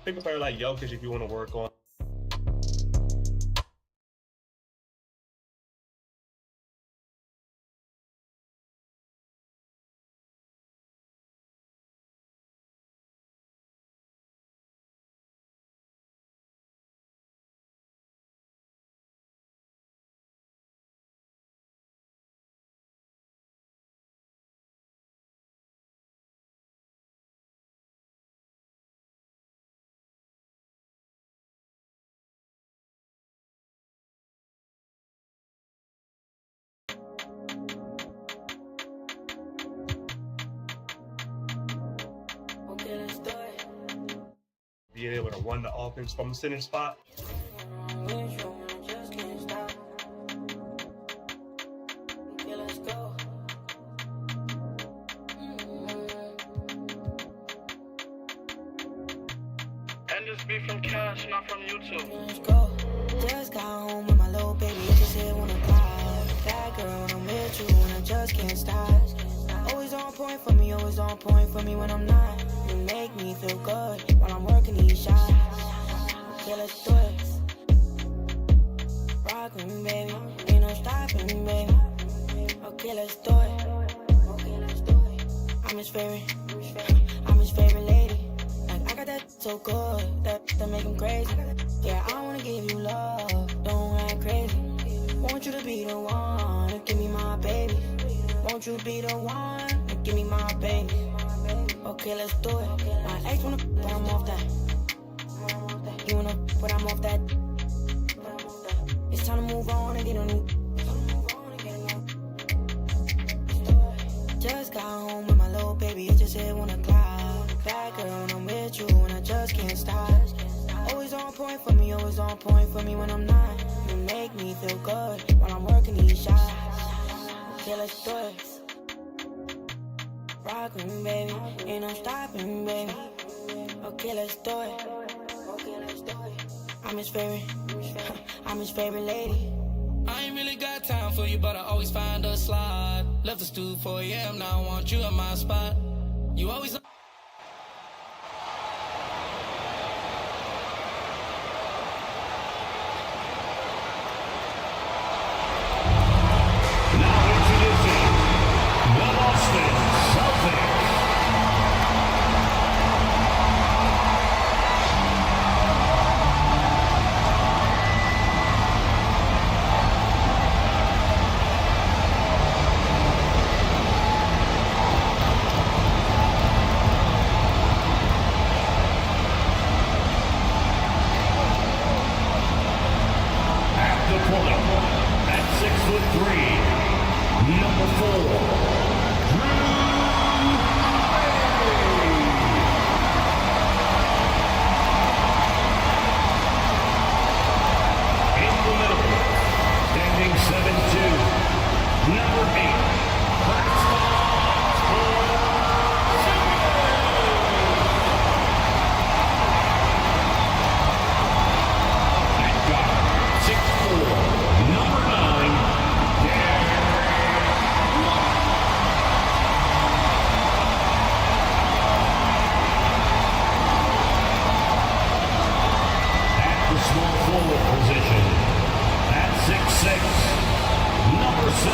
Pick a player like Jokic if you want to work on. Being able to run the offense from the center spot. And this be from Cash, not from YouTube. Let's go. Just got home with my little baby. It just hit 1 o'clock. That girl, I'm with you and I just can't stop. Always on point for me, always on point for me when I'm not. You make me feel good while I'm working these shots. Okay, let's do it. Rock with me, baby. Ain't no stopping, baby. Okay, let's do it. Okay, let's do it. I'm his favorite lady. Like, I got that so good that make him crazy. Yeah, I wanna give you love, don't act crazy. Want you to be the one to give me my baby. Won't you be the one to give me my baby? Okay, let's do it. My ex wanna, but I'm off that. You wanna, but I'm off that. It's time to move on and get a new. Just got home with my little baby. It just hit 1 o'clock. That girl, I'm with you and I just can't stop. Always on point for me, always on point for me when I'm not. You make me feel good while I'm working these shots. Okay, let's do it. Rock with me, baby. Ain't no stopping, baby. Okay, let's do it. Okay, let's do it. I'm his favorite lady. I ain't really got time for you, but I always find a slot. Left the stool 4 a.m., now I want you in my spot. You always... Celtics. At the point, at 6'3", number 4. Standing 7'2", number 8, at guard, 6'4", number 9, at the small forward position, at 6'6", number 7,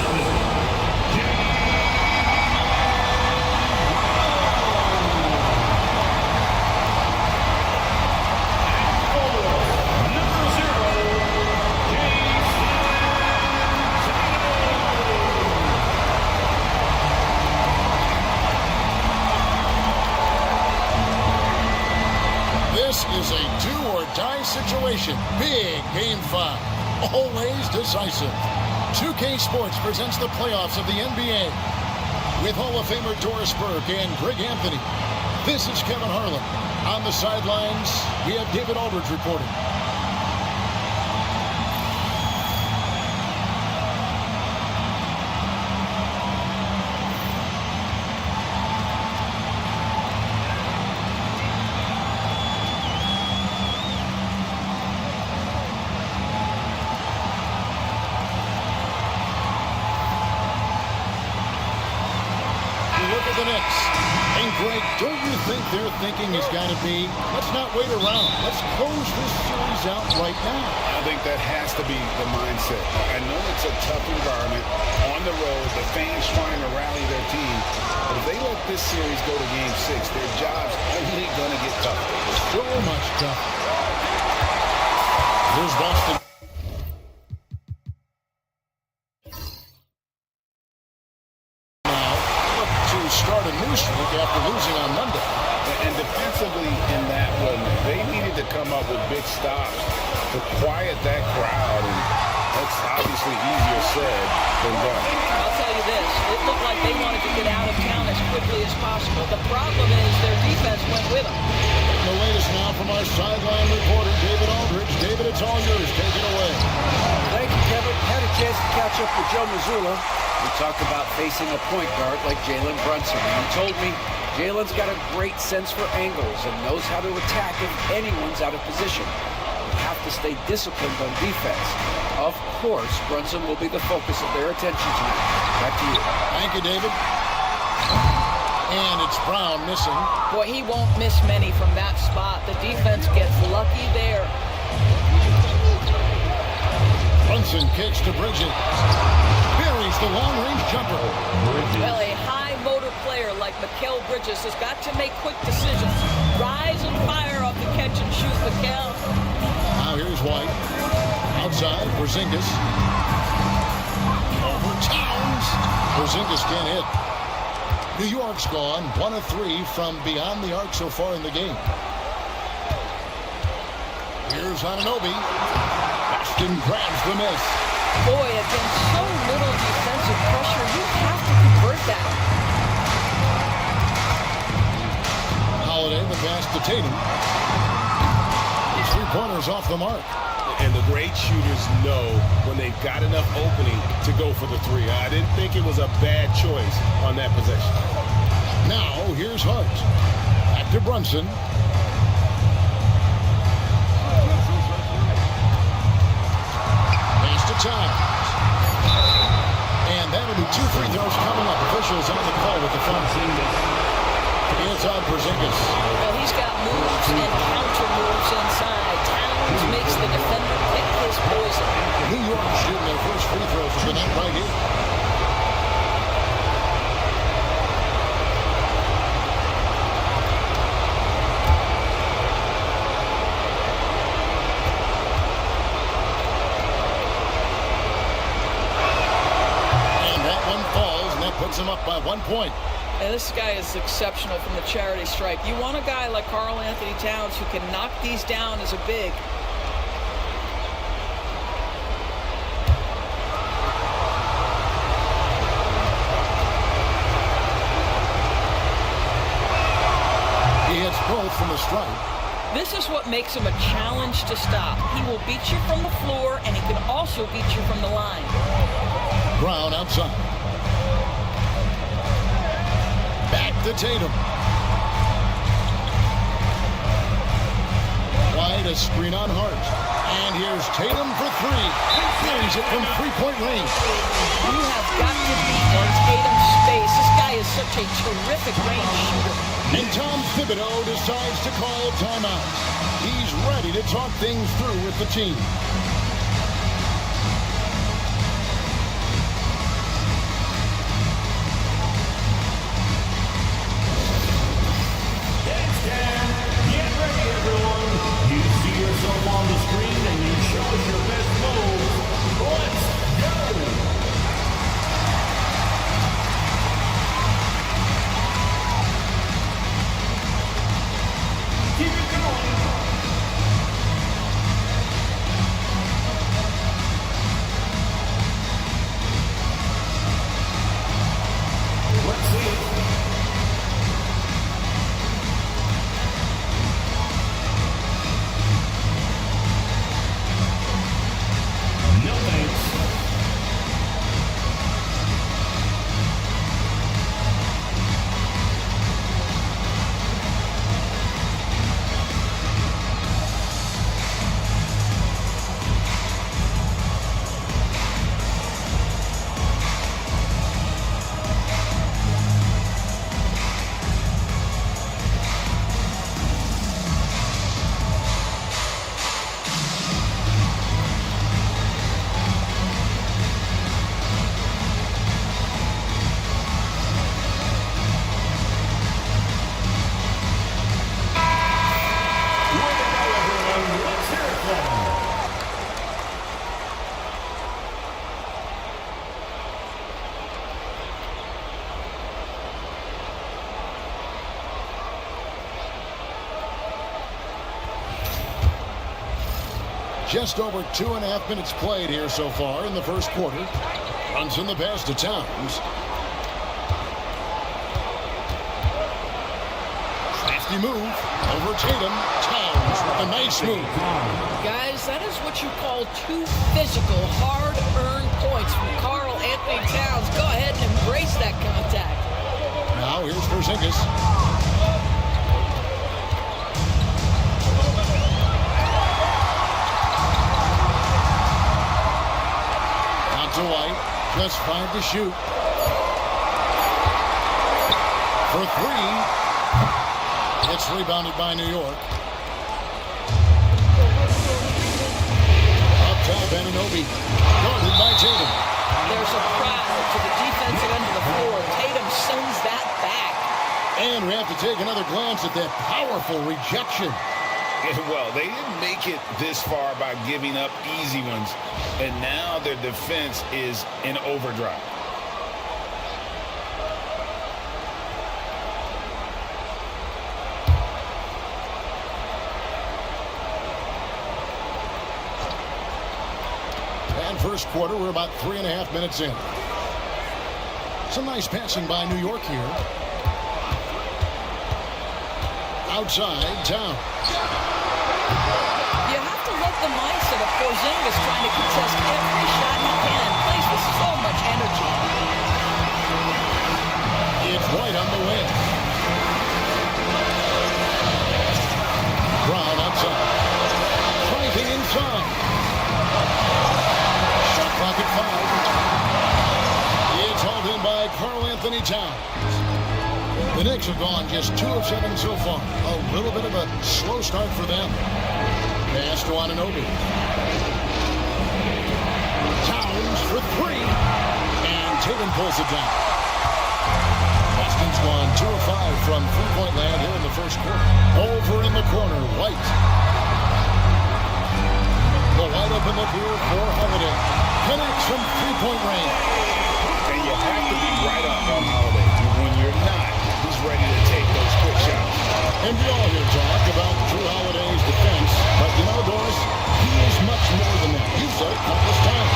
This is a do-or-die situation. Big Game 5. Always decisive. 2K Sports presents the playoffs of the NBA with Hall of Famer Doris Burke and Greg Anthony. This is Kevin Harlan. On the sidelines, we have David Aldridge reporting. Look at the Knicks. And Greg, Don't you think their thinking has got to be, let's not wait around. Let's close this series out right now. I think that has to be the mindset. I know it's a tough environment on the road, the fans trying to rally their team. But if they let this series go to Game 6, their job's only going to get tougher. So much tougher. Here's Boston. Start a new streak after losing on Monday. And defensively in that one, they needed to come up with big stops to quiet that crowd. And that's obviously easier said than done. I'll tell you this, it looked like they wanted to get out of town as quickly as possible. The problem is their defense went with them. The latest now from our sideline reporter, David Aldridge. David, it's all yours. Take it away. Thank you, Kevin. Had a chance to catch up with Joe Mazzulla. We talked about facing a point guard like Jalen Brunson. And he told me Jalen's got a great sense for angles and knows how to attack if anyone's out of position. You have to stay disciplined on defense. Of course, Brunson will be the focus of their attention tonight. Back to you. Thank you, David. And it's Brown missing. Boy, he won't miss many from that spot. The defense gets lucky there. Brunson kicks to Bridges. Buries the long-range jumper. Well, a high-motor player like Mikal Bridges has got to make quick decisions. Rise and fire off the catch and shoot, Mikal. Now here's White. Outside, Porzingis. Over Towns. Porzingis can't hit. New York's gone 1 of 3 from beyond the arc so far in the game. Here's Anunoby. Boston grabs the miss. Boy, against so little defensive pressure, you have to convert that. Holiday, the pass to Tatum. His three-pointers off the mark. And the great shooters know when they've got enough opening to go for the three. I didn't think it was a bad choice on that possession. Now, here's Hart. Back to Brunson. Pass to Towns. And that'll be 2 free throws coming up. Officials on the call with the foul. Inside Porzingis. Well, he's got moves and counter moves inside. Towns makes the defender pick his poison. New York shooting their first free throws of the night right here. And that one falls, and that puts them up by 1 point. And this guy is exceptional from the charity stripe. You want a guy like Karl Anthony Towns who can knock these down as a big. He hits both from the stripe. This is what makes him a challenge to stop. He will beat you from the floor, and he can also beat you from the line. Brown outside. Back to Tatum. White, a screen on Hart. And here's Tatum for 3. Buries it from three-point range. You have got to be in Tatum's space. This guy is such a terrific range shooter. And Tom Thibodeau decides to call a timeout. He's ready to talk things through with the team. On the screen and you show us your best moves. Let's go! Keep it going. Just over 2.5 minutes played here so far in the first quarter. Runs in the pass to Towns. Crafty move over Tatum. Towns with a nice move. Guys, that is what you call two physical, hard-earned points from Karl Anthony Towns. Go ahead and embrace that contact. Now here's Porzingis. Out to White. Just 5 to shoot. For 3. It's rebounded by New York. Up top, Anunoby. Guarded by Tatum. There's a crowd to the defensive end of the floor. Tatum sends that back. And we have to take another glance at that powerful rejection. Well, they didn't make it this far by giving up easy ones. And now their defense is in overdrive. And first quarter, we're about 3.5 minutes in. Some nice passing by New York here. Outside, Towns. You have to love the mindset of Porzingis trying to contest every shot he can. Plays with so much energy. It's White on the wing. Brown outside. Driving inside. Shot clock at 5. It's hauled in by Karl Anthony Towns. The Knicks have gone just 2 of 7 so far. A little bit of a slow start for them. Pass to Anunoby. Towns for 3. And Tatum pulls it down. Boston's gone 2 of 5 from three-point land here in the first quarter. Over in the corner, White. The wide open look here for Holiday. Connects from three-point range. And you have to be right up on Holiday. When you're not, he's ready to take those quick shots. And we all hear talk about Drew Holiday's defense, but you know, Doris, he is much more than that. You've said it countless times.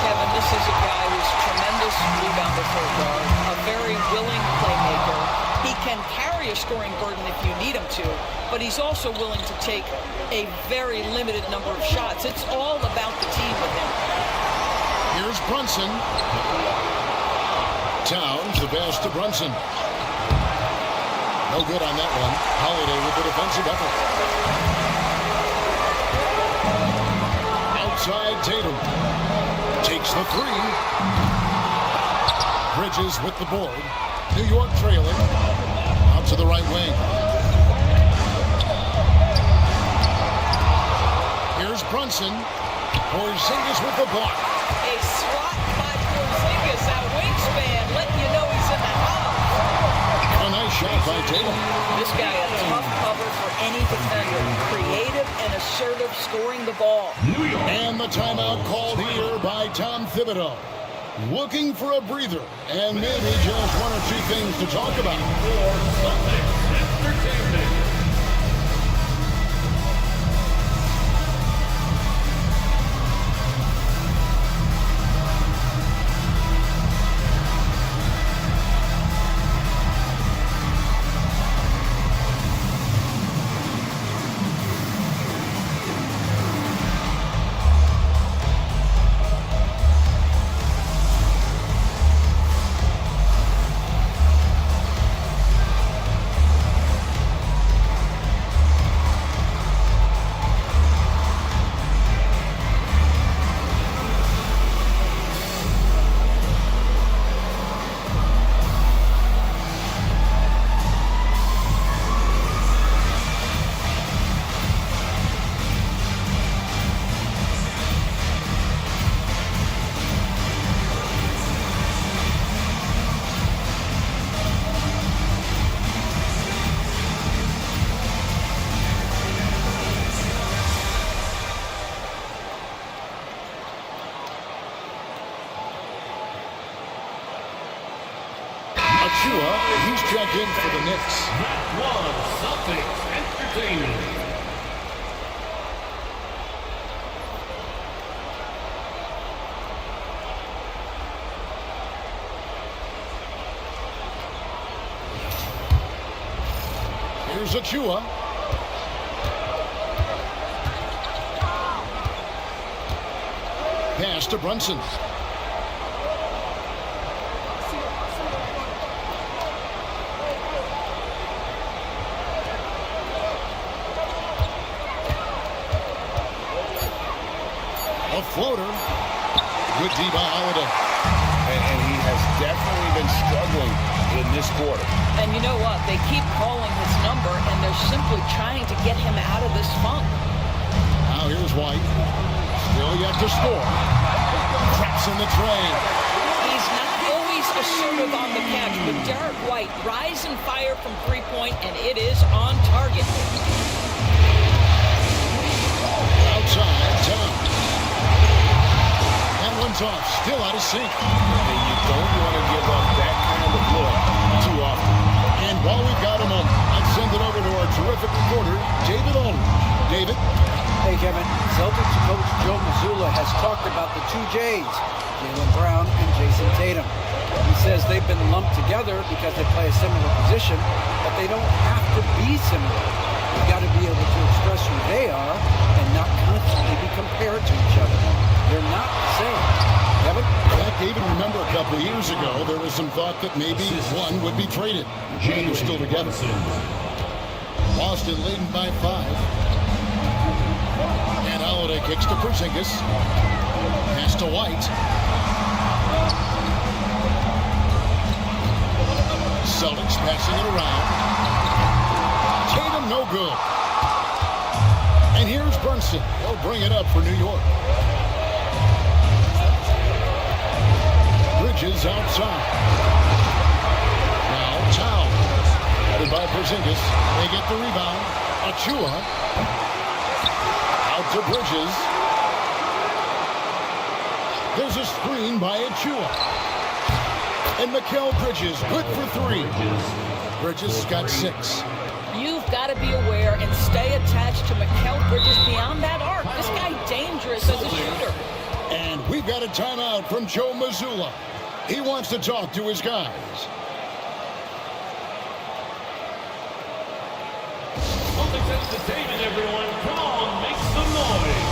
Kevin, this is a guy who's tremendous rebounder for a guard, a very willing playmaker. He can carry a scoring burden if you need him to, but he's also willing to take a very limited number of shots. It's all about the team with him. Here's Brunson. Towns, the pass to Brunson. No good on that one. Holiday with the defensive effort. Outside Tatum. Takes the 3. Bridges with the board. New York trailing. Out to the right wing. Here's Brunson. Porzingis with the block. A swat by Porzingis at wingspan, letting you know he's in the house. A nice shot by Tatum. This guy a tough cover for any defender. Creative and assertive scoring the ball. And the timeout called here by Tom Thibodeau. Looking for a breather and maybe just 1 or 2 things to talk about. Celtics Entertainment. He's checked in for the Knicks. That was Celtics Entertainment. Here's Achua. Pass to Brunson. A floater. Good D by Holiday. And he has definitely been struggling in this quarter. And you know what? They keep calling his number, and they're simply trying to get him out of this funk. Now here's White. Still yet to score. Traps in the tray. He's not always assertive on the catch, but Derek White rise and fire from three-point, and it is on target. Outside, Tom. That one's off. Still out of sync. And you don't want to give up that kind of look too often. And while we've got a moment, I'd send it over to our terrific reporter, David Aldridge. David? Hey, Kevin. Celtics coach Joe Mazzulla has talked about the two J's, Jaylen Brown and Jason Tatum. He says they've been lumped together because they play a similar position, but they don't have to be similar. You've got to be able to express who they are and not constantly be compared to each other. They're not the same. Kevin? Yeah, David, remember a couple of years ago, there was some thought that maybe one would be traded. And they're still together. Boston leading by 5. And Holiday kicks to Porzingis. Pass to White. Celtics passing it around. Tatum no good. And here's Brunson. He'll bring it up for New York. Bridges outside. Now Towel. Headed by Porzingis. They get the rebound. Achua. Out to Bridges. There's a screen by Achua. And Mikal Bridges, good for 3. Bridges got 6. You've got to be aware and stay attached to Mikal Bridges beyond that arc. This guy dangerous as a shooter. And we've got a timeout from Joe Mazzulla. He wants to talk to his guys. Celtics entertainment, everyone. Come on, make some noise.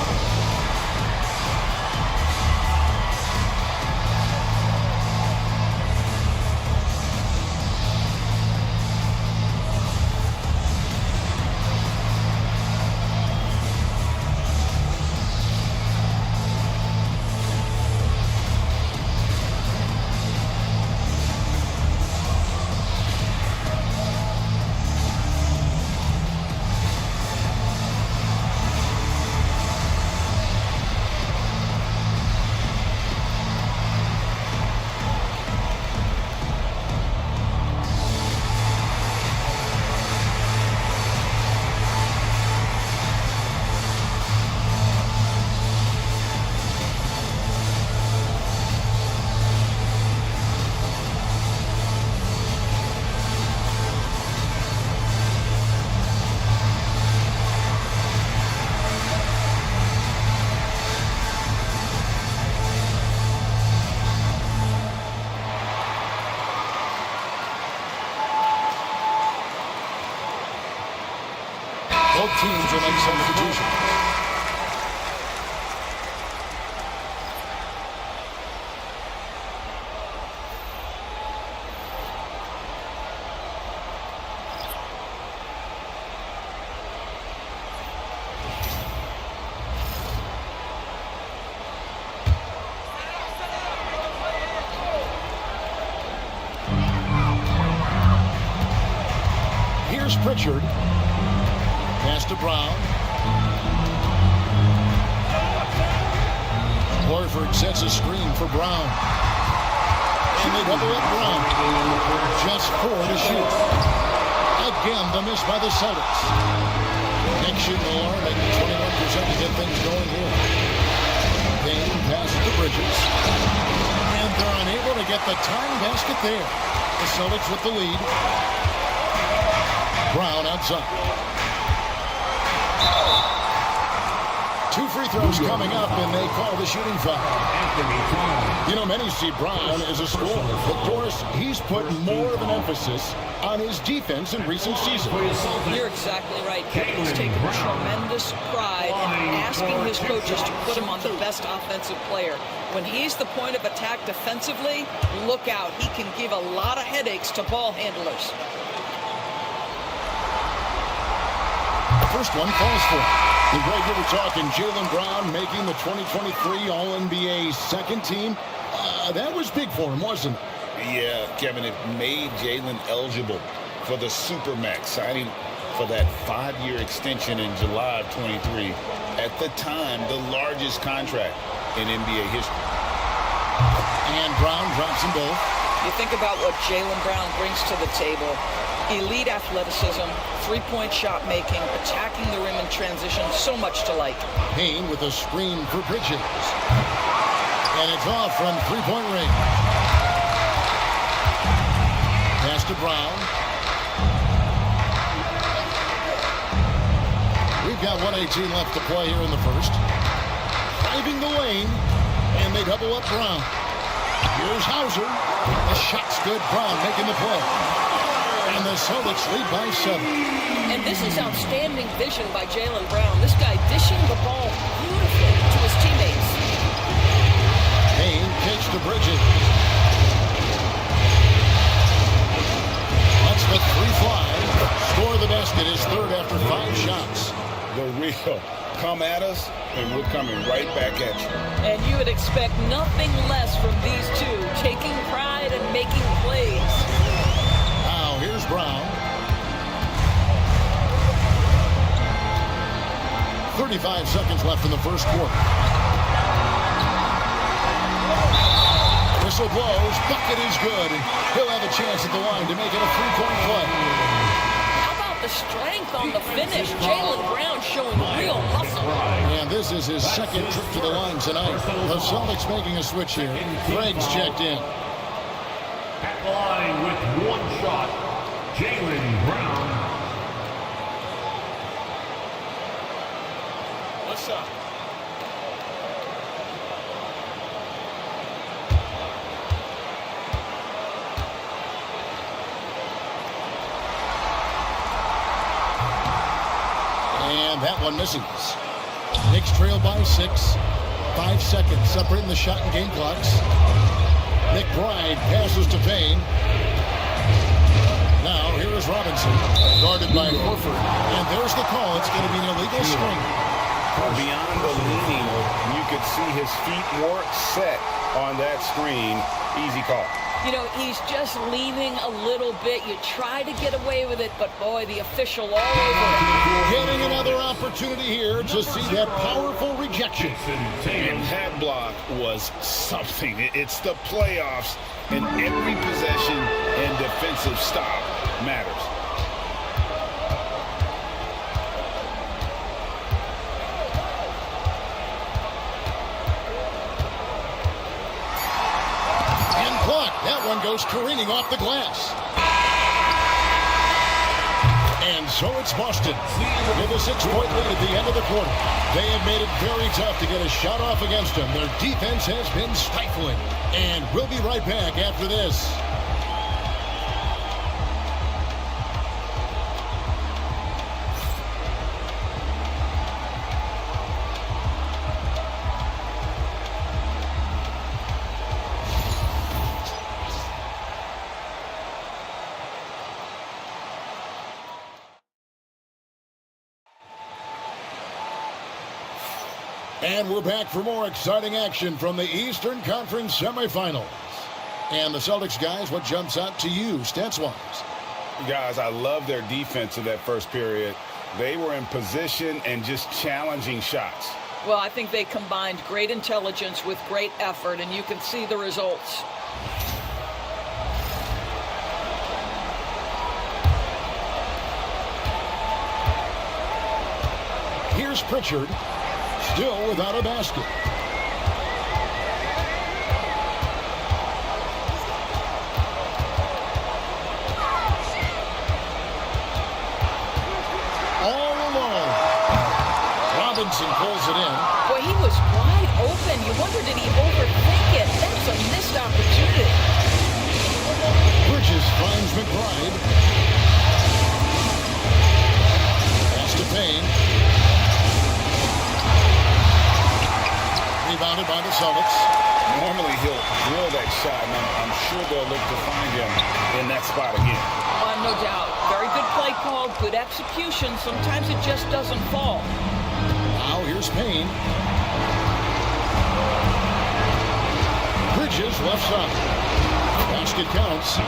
Both teams will make substitutions. Here's Pritchard. Pass to Brown. Horford sets a screen for Brown. And they double up Brown. Just 4 to shoot. Again, the miss by the Celtics. Knicks shooting more, making 21% to get things going here. Payne passes to Bridges. And they're unable to get the tying basket there. The Celtics with the lead. Brown outside. 2 free throws coming up, and they call the shooting foul. You know, many see Brown as a scorer, but Doris, he's put more of an emphasis on his defense in recent seasons. You're exactly right, Kevin. He's taken tremendous pride in asking his coaches to put him on the best offensive player. When he's the point of attack defensively, look out. He can give a lot of headaches to ball handlers. First one falls for him. And Greg, you were talking Jaylen Brown making the 2023 All-NBA second team. That was big for him, wasn't it? Yeah, Kevin, it made Jaylen eligible for the Supermax, signing for that 5-year extension in July of 23. At the time, the largest contract in NBA history. And Brown drops them both. You think about what Jaylen Brown brings to the table. Elite athleticism, three-point shot making, attacking the rim in transition, so much to like. Payne with a screen for Bridges. And it's off from three-point range. Pass to Brown. We've got 1:18 left to play here in the first. Driving the lane, and they double up Brown. Here's Hauser. The shot's good. Brown making the play. And the Celtics lead by 7. And this is outstanding vision by Jaylen Brown. This guy dishing the ball beautifully to his teammates. Payne takes to Bridges. That's the 3 fly. Score of the basket is third after 5 shots. The real come at us, and we're coming right back at you. And you would expect nothing less from these two, taking pride and making plays. Now here's Brown. 35 seconds left in the first quarter. Whistle blows. Bucket is good. He'll have a chance at the line to make it a 3-point play. How about the strength on the finish? Jaylen Brown showing real muscle. And this is his second trip to the line tonight. The Celtics making a switch here. Greg's checked in. At the line with 1 shot, Jaylen Brown. What's up? And that one misses. Knicks trail by 6. 5 seconds separating the shot and game clocks. McBride passes to Payne. Now here is Robinson, guarded by Horford. And there's the call. It's going to be an illegal screen. Beyond the leaning, you could see his feet weren't set on that screen. Easy call. You know, he's just leaning a little bit. You try to get away with it, but boy, the official all over it. Getting another opportunity here to see that powerful rejection. And that block was something. It's the playoffs, and every possession and defensive stop matters. That one goes careening off the glass. And so it's Boston with a 6-point lead at the end of the quarter. They have made it very tough to get a shot off against them. Their defense has been stifling. And we'll be right back after this. And we're back for more exciting action from the Eastern Conference semifinals. And the Celtics, guys, what jumps out to you, stats-wise? Guys, I love their defense in that first period. They were in position and just challenging shots. Well, I think they combined great intelligence with great effort, and you can see the results. Here's Pritchard. Still without a basket. All alone. Robinson pulls it in. Boy, he was wide open. You wonder, did he overthink it? That's a missed opportunity. Bridges finds McBride. Pass to Payne. Rebounded by the Celtics. Normally he'll drill that shot, and I'm sure they'll look to find him in that spot again. No doubt. Very good play call, good execution. Sometimes it just doesn't fall. Now here's Payne. Bridges left side. Basket counts.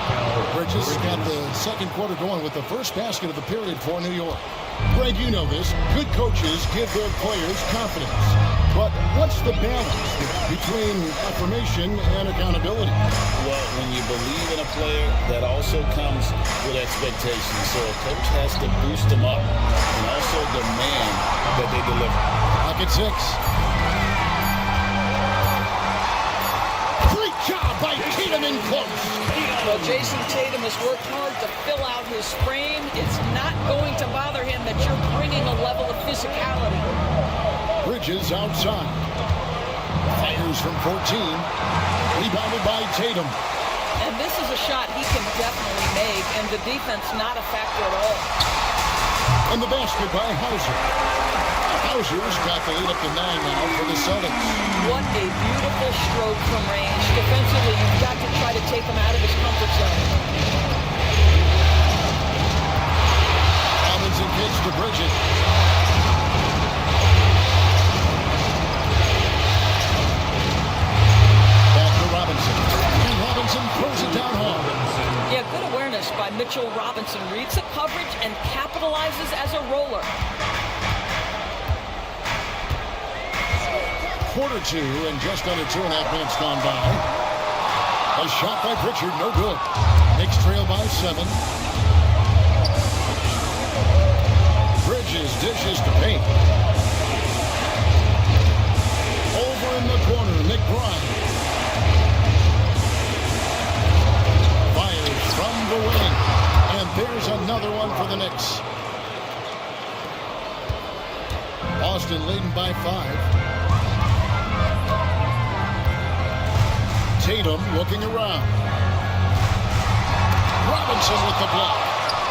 Bridges got the second quarter going with the first basket of the period for New York. Greg, you know this. Good coaches give their players confidence. But what's the balance between affirmation and accountability? Well, when you believe in a player, that also comes with expectations. So a coach has to boost them up and also demand that they deliver. Back at 6. Great job by Tatum in close. Well, Jason Tatum has worked hard to fill out his frame. It's not going to bother him that you're bringing a level of physicality. Bridges outside. Fires from 14. Rebounded by Tatum. And this is a shot he can definitely make, and the defense not a factor at all. And the basket by Hauser. Hauser's got the lead up to 9 now for the Celtics. What a beautiful stroke from range. Defensively, you've got to try to take him out of his comfort zone. Robinson kicks to Bridges. Back to Robinson. And Robinson throws it down hard. Yeah, good awareness by Mitchell Robinson. Reads the coverage and capitalizes as a roller. Quarter 2 and just under 2.5 minutes gone by. A shot by Pritchard, no good. Knicks trail by 7. Bridges dishes to Payne. Over in the corner, McBride. Fires from the wing. And there's another one for the Knicks. Boston leading by 5. Tatum looking around. Robinson with the block.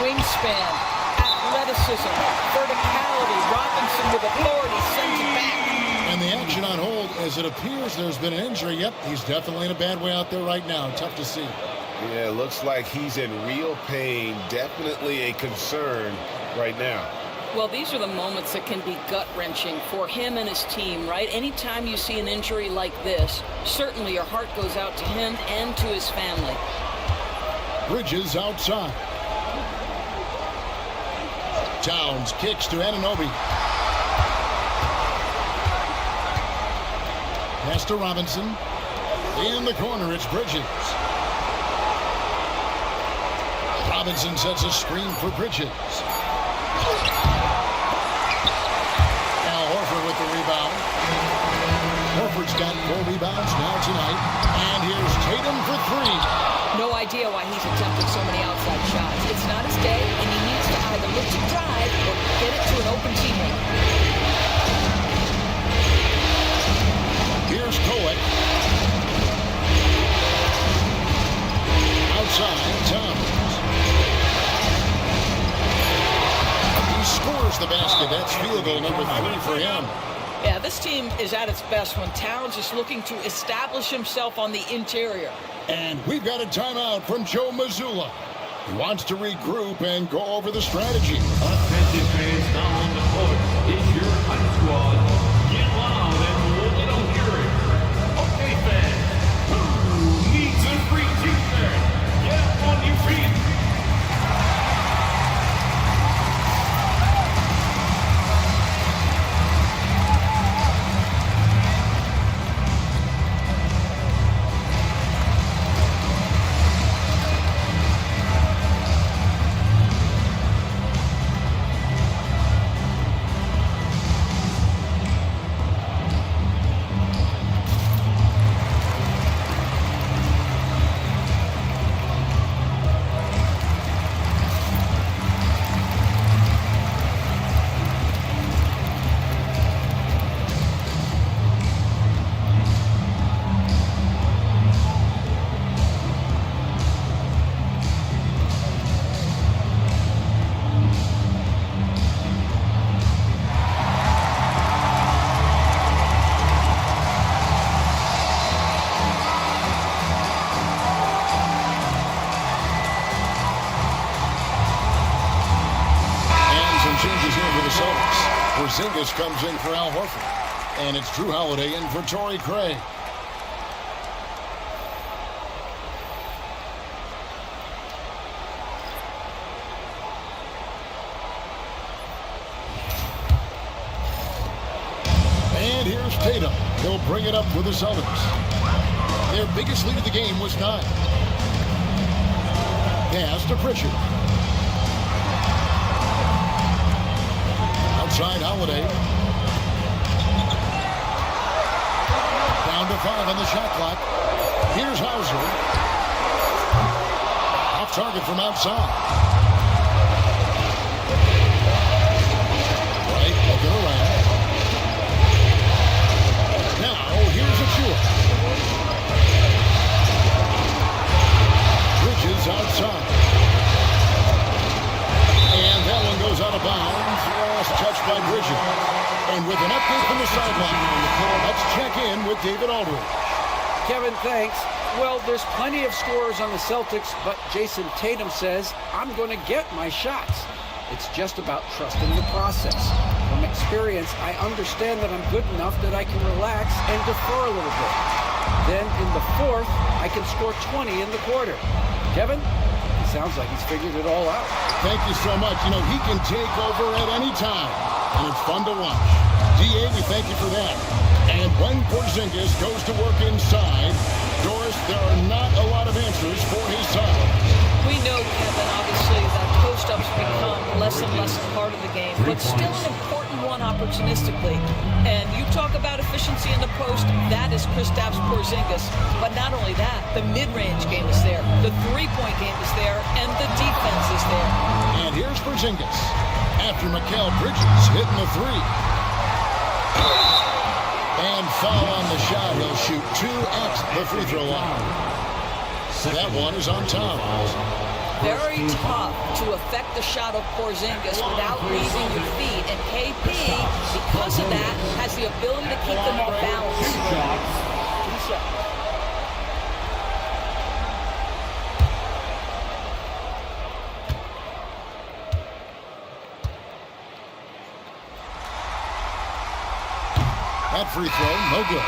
Wingspan, athleticism, verticality. Robinson with authority sends it back. And the action on hold as it appears there's been an injury. Yep, he's definitely in a bad way out there right now. Tough to see. Yeah, it looks like he's in real pain. Definitely a concern right now. Well, these are the moments that can be gut-wrenching for him and his team, right? Anytime you see an injury like this, certainly your heart goes out to him and to his family. Bridges outside. Towns kicks to Anunoby. Pass to Robinson. In the corner, it's Bridges. Robinson sets a screen for Bridges. With the rebound. Horford's got 4 rebounds now tonight. And here's Tatum for 3. No idea why he's attempted so many outside shots. It's not his day, and he needs to either look to drive or get it to an open teammate. Here's Kowick. Outside, Towns. Scores the basket. That's field goal number 3 for him. Yeah, this team is at its best when Towns is looking to establish himself on the interior. And we've got a timeout from Joe Mazzulla. He wants to regroup and go over the strategy. Attention fans now on the court. It's your hype squad. Get loud and we'll get on hearing. Okay, fans. Who needs a free t-shirt? Get up on your feet. Porzingis comes in for Al Horford. And it's Drew Holiday in for Torrey Craig. And here's Tatum. He'll bring it up for the Celtics. Their biggest lead of the game was 9. Pass to Pritchard. Outside Holiday. Down to 5 on the shot clock. Here's Hauser. Off target from outside. Right, looking around. Now, here's Achua. Bridges outside. And that one goes out of bounds. Last touch by Bridges. And with an update from the sideline, let's check in with David Aldridge. Kevin, thanks. Well, there's plenty of scorers on the Celtics, but Jason Tatum says, I'm going to get my shots. It's just about trusting the process. From experience, I understand that I'm good enough that I can relax and defer a little bit. Then in the fourth, I can score 20 in the quarter. Kevin, it sounds like he's figured it all out. Thank you so much. You know, he can take over at any time, and it's fun to watch. DA, we thank you for that. And when Porzingis goes to work inside, Doris, there are not a lot of answers for his side. We know, Kevin, obviously, that post-ups become less and less a part of the game, but still an important one opportunistically. And you talk about efficiency in the post, that is Kristaps Porzingis. But not only that, the mid-range game is there, the three-point game is there, and the defense is there. And here's Porzingis. After Mikal Bridges hitting the three. And foul on the shot. He'll shoot 2 at the free throw line. That one is on top. Very tough to affect the shot of Porzingis without leaving your feet. And KP, because of that, has the ability to keep them off balance. 2 shots. That free throw, no good.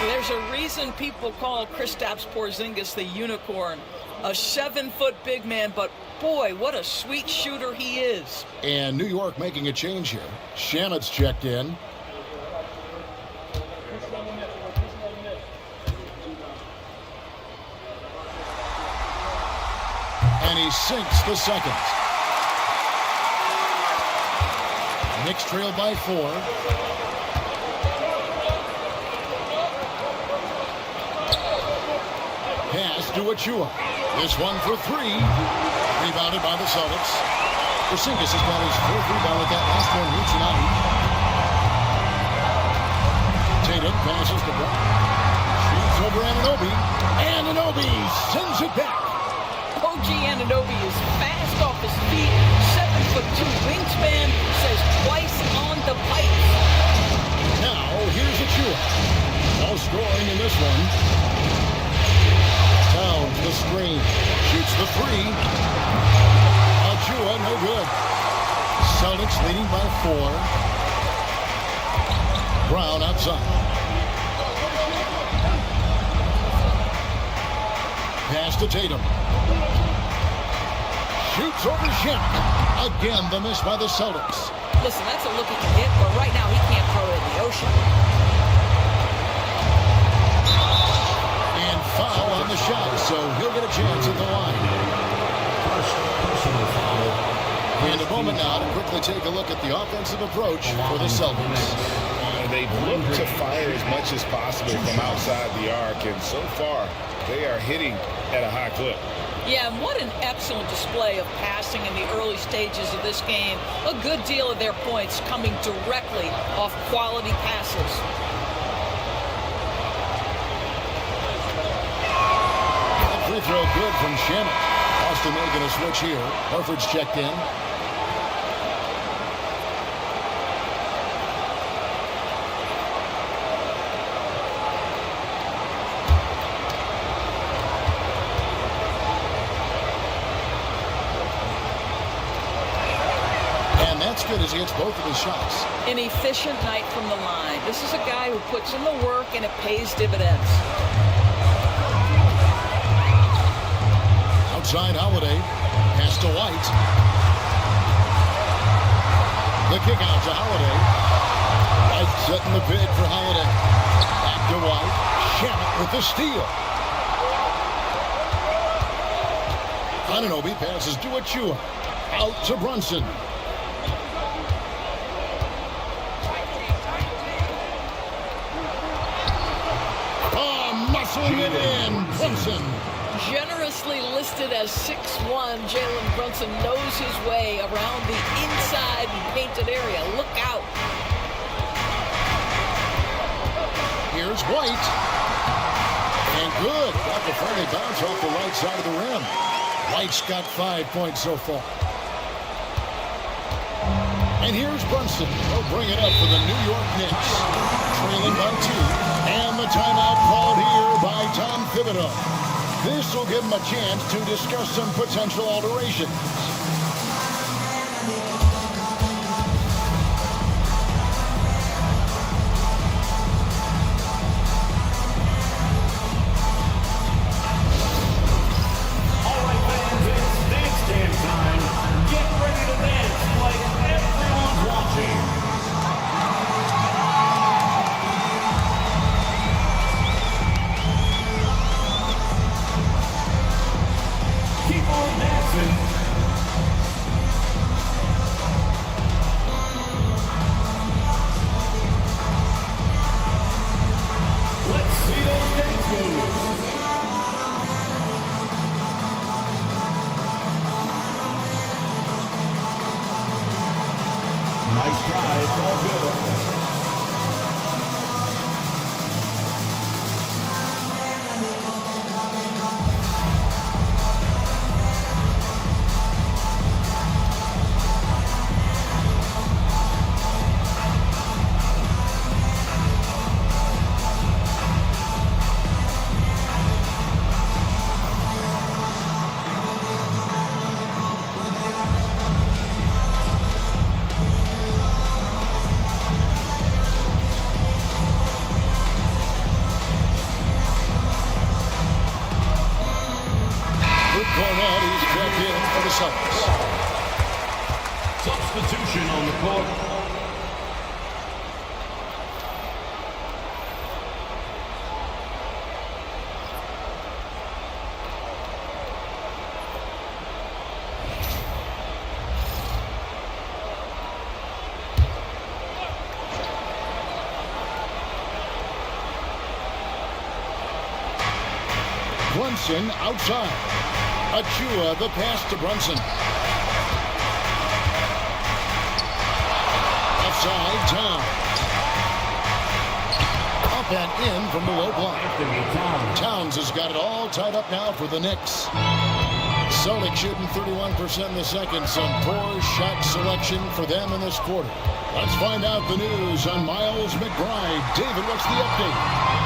There's a reason people call Kristaps Porzingis the unicorn. A 7-foot big man, but boy, what a sweet shooter he is. And New York making a change here. Shamet's checked in. And he sinks the second. Knicks trail by 4. Pass to Achua. This one for 3. Rebounded by the Celtics. Porzingis has got his 4th rebound with that last one here tonight. Tatum passes to Brown. Shoots over Anunoby. Anunoby sends it back. OG Anunoby is fast off his feet. 7'2" wingspan. Says twice on the pipe. Now here's Achua. No scoring in this one. Down the screen. Shoots the 3. Achua, no good. Celtics leading by 4. Brown outside. Pass to Tatum. Shoots over Shamet. Again, the miss by the Celtics. Listen, that's a look he can hit, but right now he can't throw it in the ocean. And foul on the shot, so he'll get a chance at the line. And a moment now to quickly take a look at the offensive approach for the Celtics. They've looked to fire as much as possible from outside the arc, and so far they are hitting at a high clip. Yeah, and what an excellent display of passing in the early stages of this game. A good deal of their points coming directly off quality passes. Free throw good from Shamet. Austin making a switch here. Horford's checked in. And that's good good as he hits both of his shots. An efficient night from the line. This is a guy who puts in the work and it pays dividends. Outside Holiday. Pass to White. The kick out to Holiday. White setting the bid for Holiday. Back to White. Shamit with the steal. Ananobi passes to Achua. Out to Brunson. Muscling it in. Brunson. Generously listed as 6'1", Jalen Brunson knows his way around the inside and painted area. Look out. Here's White. And good. Got the friendly bounce off the right side of the rim. White's got 5 points so far. And here's Brunson. He'll bring it up for the New York Knicks. Trailing by 2. And the timeout called here by Tom Thibodeau. This will give him a chance to discuss some potential alterations. All right, fans, it's dance dance time. Get ready to dance like everyone's watching. Keep on dancing. Let's see those dance moves. Nice try, it's all good. Celtics. Substitution on the court. Brunson outside. Achua, the pass to Brunson. Offside, Town. Up and in from the low block. Towns has got it all tied up now for the Knicks. Celtics shooting 31% in the second. Some poor shot selection for them in this quarter. Let's find out the news on Miles McBride. David, what's the update?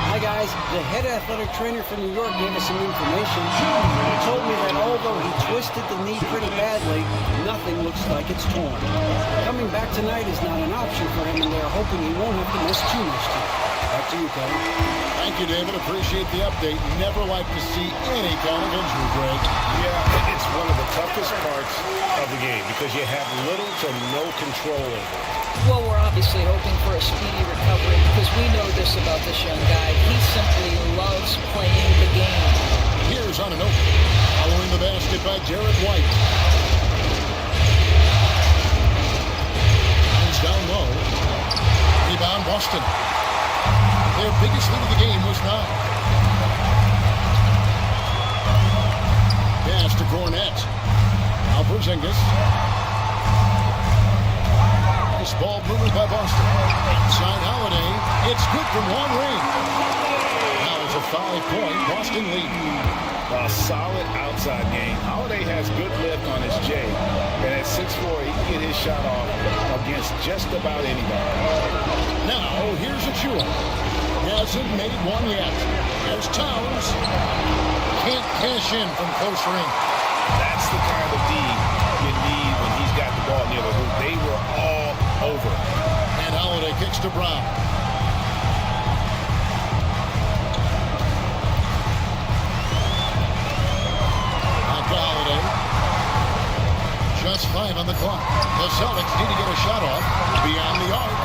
Hi, guys. The head athletic trainer from New York gave us some information. He told me that although he twisted the knee pretty badly, nothing looks like it's torn. Coming back tonight is not an option for him, and they're hoping he won't have to miss too much time. Back to you, Kevin. Thank you, David. Appreciate the update. Never like to see any kind of injury, Greg. Yeah, it's one of the toughest parts of the game because you have little to no control over it. Well, we're obviously hoping for a speedy recovery because we know this about this young guy. He simply loves playing the game. Here's Ananobi, following the basket by Jared White. Hands down low. Rebound, Boston. Their biggest lead of the game was 9. Pass to Cornett. Now Porzingis. Nice ball movement by Boston. Inside Holiday. It's good from long range. Now it's a 5-point Boston lead. A solid outside game. Holiday has good lift on his J. And at 6'4", he can get his shot off against just about anybody. Now here's Achua. Hasn't made one yet. There's Towns. Can't cash in from close range. That's the kind of D you need when he's got the ball near the hoop. They were all over. And Holiday kicks to Brown. Back to Holiday. Just 5 on the clock. The Celtics need to get a shot off beyond the arc.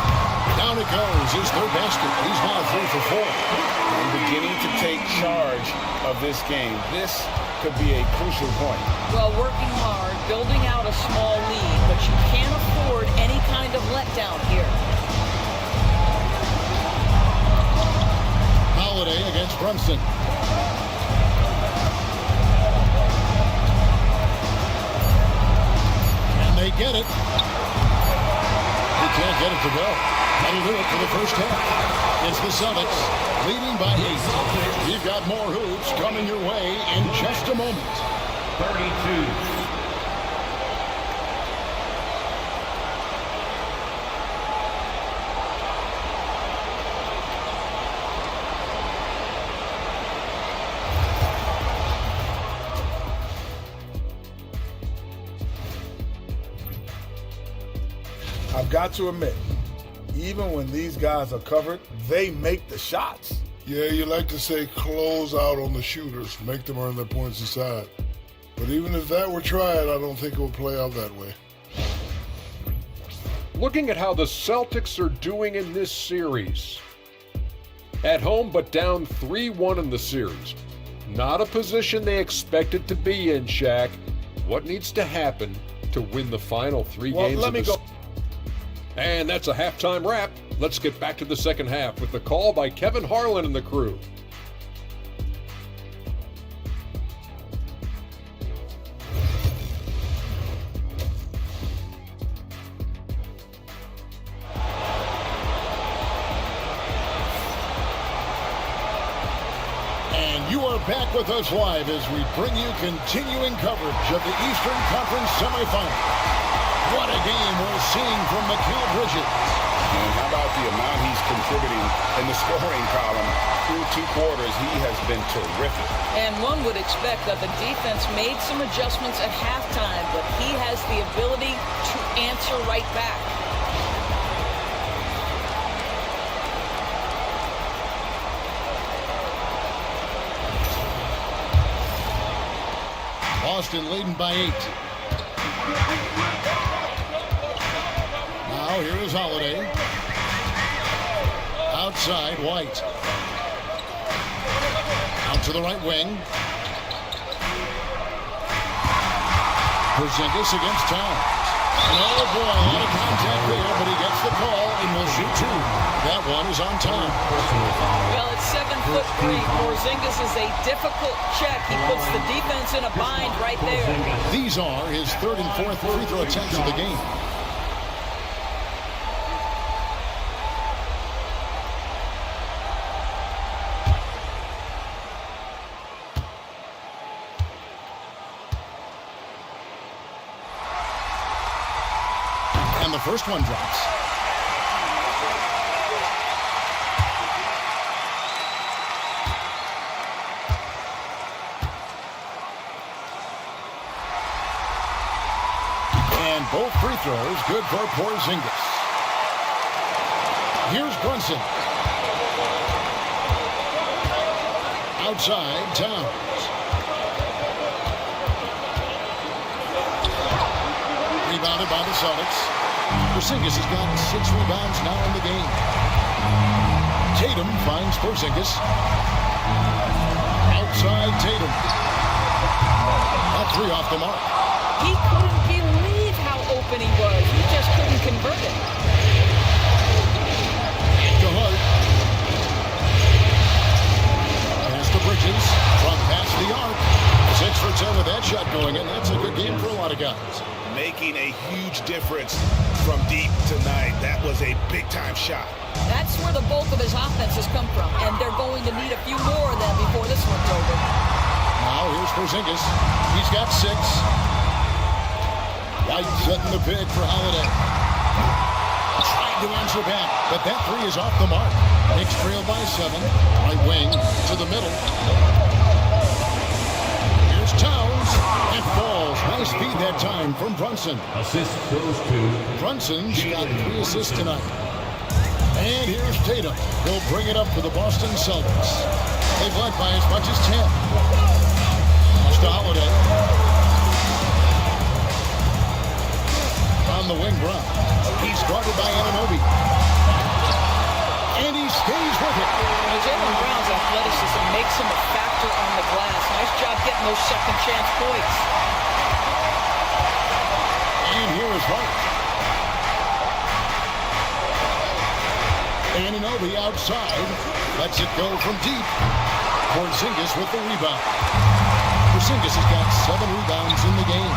Down it goes. His third basket. He's now 3 for 4. And beginning to take charge of this game. This could be a crucial point. Well, working hard, building out a small lead, but you can't afford any kind of letdown here. Holiday against Brunson. And they get it. He can't get it to go. That'll do it for the first half. It's the Celtics leading by 8. You've got more hoops coming your way in just a moment. 32. I've got to admit, even when these guys are covered, they make the shots. Yeah, you like to say close out on the shooters, make them earn their points inside. But even if that were tried, I don't think it would play out that way. Looking at how the Celtics are doing in this series. At home, but down 3-1 in the series. Not a position they expected to be in, Shaq. What needs to happen to win the final 3 games let of me the go. And that's a halftime wrap. Let's get back to the second half with the call by Kevin Harlan and the crew. And you are back with us live as we bring you continuing coverage of the Eastern Conference semifinal. What a game we're seeing from Mikal Bridges. And how about the amount he's contributing in the scoring column? Through 2 quarters, he has been terrific. And one would expect that the defense made some adjustments at halftime, but he has the ability to answer right back. Boston leading by 8. Now here is Holiday. Outside, White. Out to the right wing. Porzingis against Towns. And oh boy, a lot of contact there, but he gets the call and will shoot 2. That one is on time. Well, it's 7'3". Porzingis is a difficult check. He puts the defense in a bind right there. These are his 3rd and 4th free throw attempts of the game. And the first one drops. And both free throws good for Porzingis. Here's Brunson. Outside, Towns. Rebounded by the Celtics. Porzingis has got 6 rebounds now in the game. Tatum finds Porzingis. Outside Tatum. That 3 off the mark. He couldn't believe how open he was. He just couldn't convert it. To Hart. Pass to Bridges. From past the arc. 6 for 10 with that shot going in. That's a good game for a lot of guys. Making a huge difference from deep tonight. That was a big-time shot. That's where the bulk of his offense has come from, and they're going to need a few more of them before this one's over. Now here's Porzingis. He's got 6. White setting the pick for Holiday. Trying to answer back, but that 3 is off the mark. Knicks trail by 7. Right wing to the middle. Here's Towns and falls. Nice feed that time from Brunson. Assist goes to Brunson's got 3 assists tonight. And here's Tatum. He'll bring it up for the Boston Celtics. They've led by as much as 10. To Holiday. On the wing, Brown. He's guarded by Anunoby. And he stays with it. Jaylen Brown's athleticism makes him a factor on the glass. Nice job getting those second chance points. And here is Hart. Anunoby outside. Lets it go from deep. Porzingis with the rebound. Porzingis has got 7 rebounds in the game.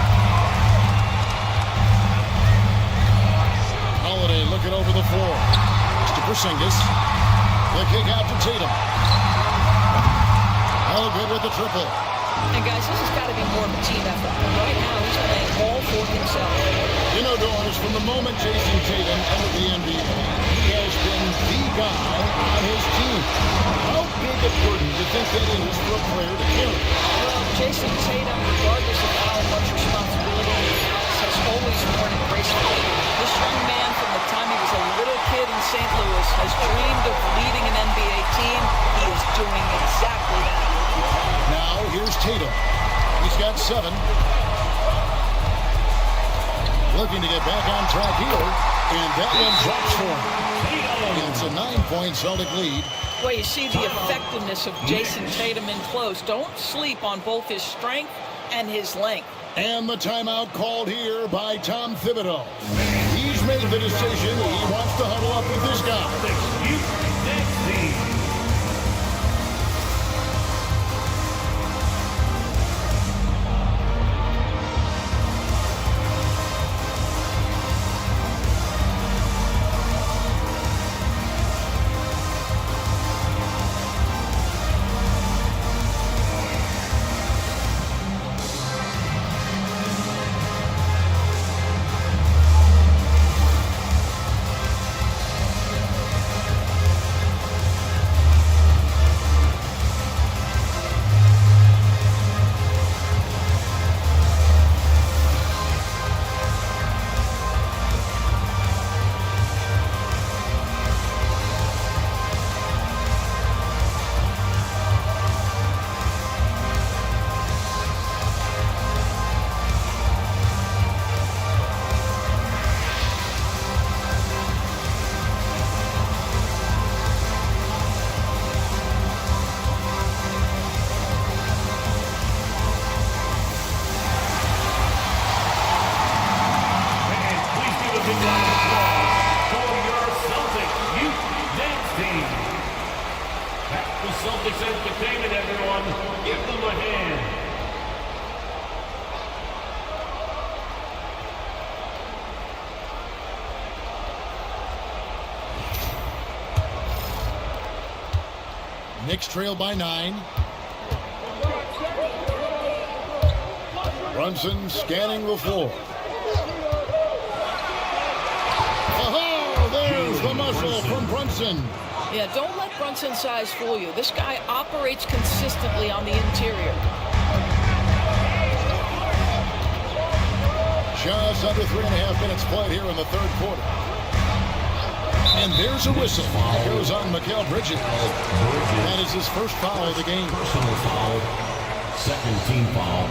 Holiday looking over the floor. To Porzingis. The kick out to Tatum. Oh, good with the triple. And guys, this has got to be more of a team effort. Right now, he's playing all for himself. You know, Doris, from the moment Jason Tatum entered the NBA, he has been the guy on his team. How big a burden do you think that is for a player to carry? Well, Jason Tatum, regardless of how much responsibility he has always worn it gracefully. This young man, from the time he was a little kid in St. Louis, has dreamed of leading an NBA team. He is doing exactly that. Now, here's Tatum. He's got 7. Looking to get back on track here. And that one drops for him. It's a 9-point Celtic lead. Well, you see the effectiveness of Jason Tatum in close. Don't sleep on both his strength and his length. And the timeout called here by Tom Thibodeau. He's made the decision. He wants to huddle up with this guy. Celtics entertainment, everyone. Give them a hand. Knicks trail by 9. Brunson scanning the floor. Oh, there's the muscle from Brunson. Yeah, don't let Brunson's size fool you. This guy operates consistently on the interior. Just under 3.5 minutes played here in the third quarter. And there's a whistle. It goes on Mikal Bridges. That is his first foul of the game. Personal foul. Second team foul.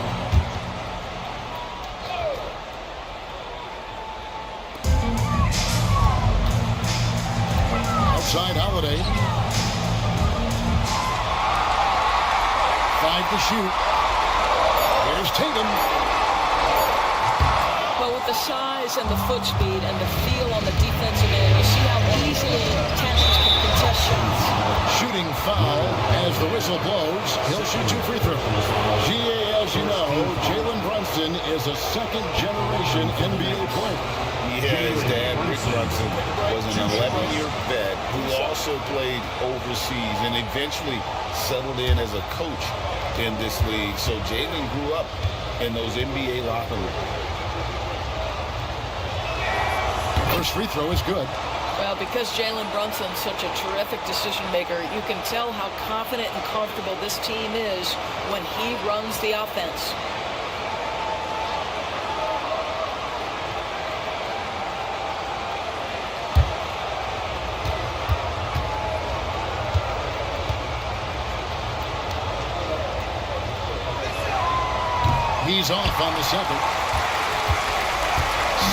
Outside Holiday. 5 to shoot. Here's Tatum. Well, with the size and the foot speed and the feel on the defensive end, you see how easily Texas can contest shots. Shooting foul as the whistle blows. He'll shoot 2 free throws. GA, as you know, Jalen Brunson is a second-generation NBA player. Yeah, his dad, Rick Brunson, was an 11-year vet who also played overseas and eventually settled in as a coach in this league. So Jalen grew up in those NBA locker rooms. First free throw is good. Well, because Jalen Brunson's such a terrific decision maker, you can tell how confident and comfortable this team is when he runs the offense. He's off on the second.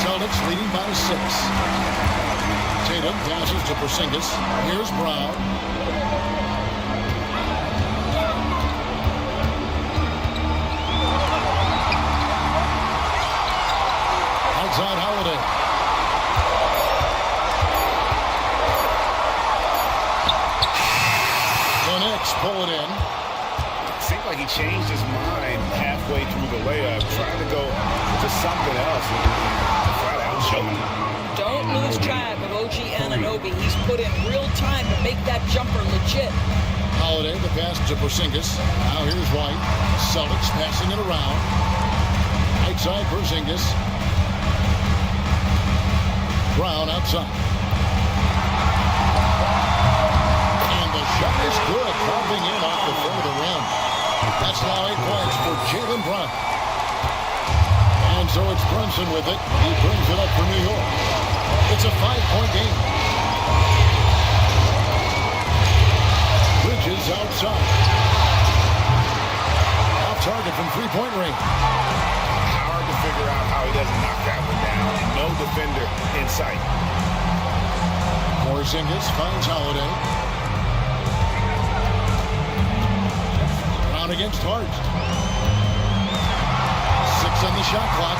Celtics leading by 6. Tatum passes to Porzingis. Here's Brown. Outside Holiday. The Knicks pull it in. Seemed like he changed his mind halfway through the layup, trying to go to something else. Flat out showing. Don't lose track of OG Anunoby. He's put in real time to make that jumper legit. Holiday, the pass to Porzingis. Now here's White. Celtics passing it around. Right side, Porzingis. Brown outside. And the shot is good, dropping in off the front of the rim. That's now 8 points for Jaylen Brown. And so it's Brunson with it. He brings it up for New York. It's a 5-point game. Bridges outside. Off target from 3-point range. Hard to figure out how he doesn't knock that one down. No defender in sight. Porzingis finds Holiday. Brown against Hart. 6 on the shot clock.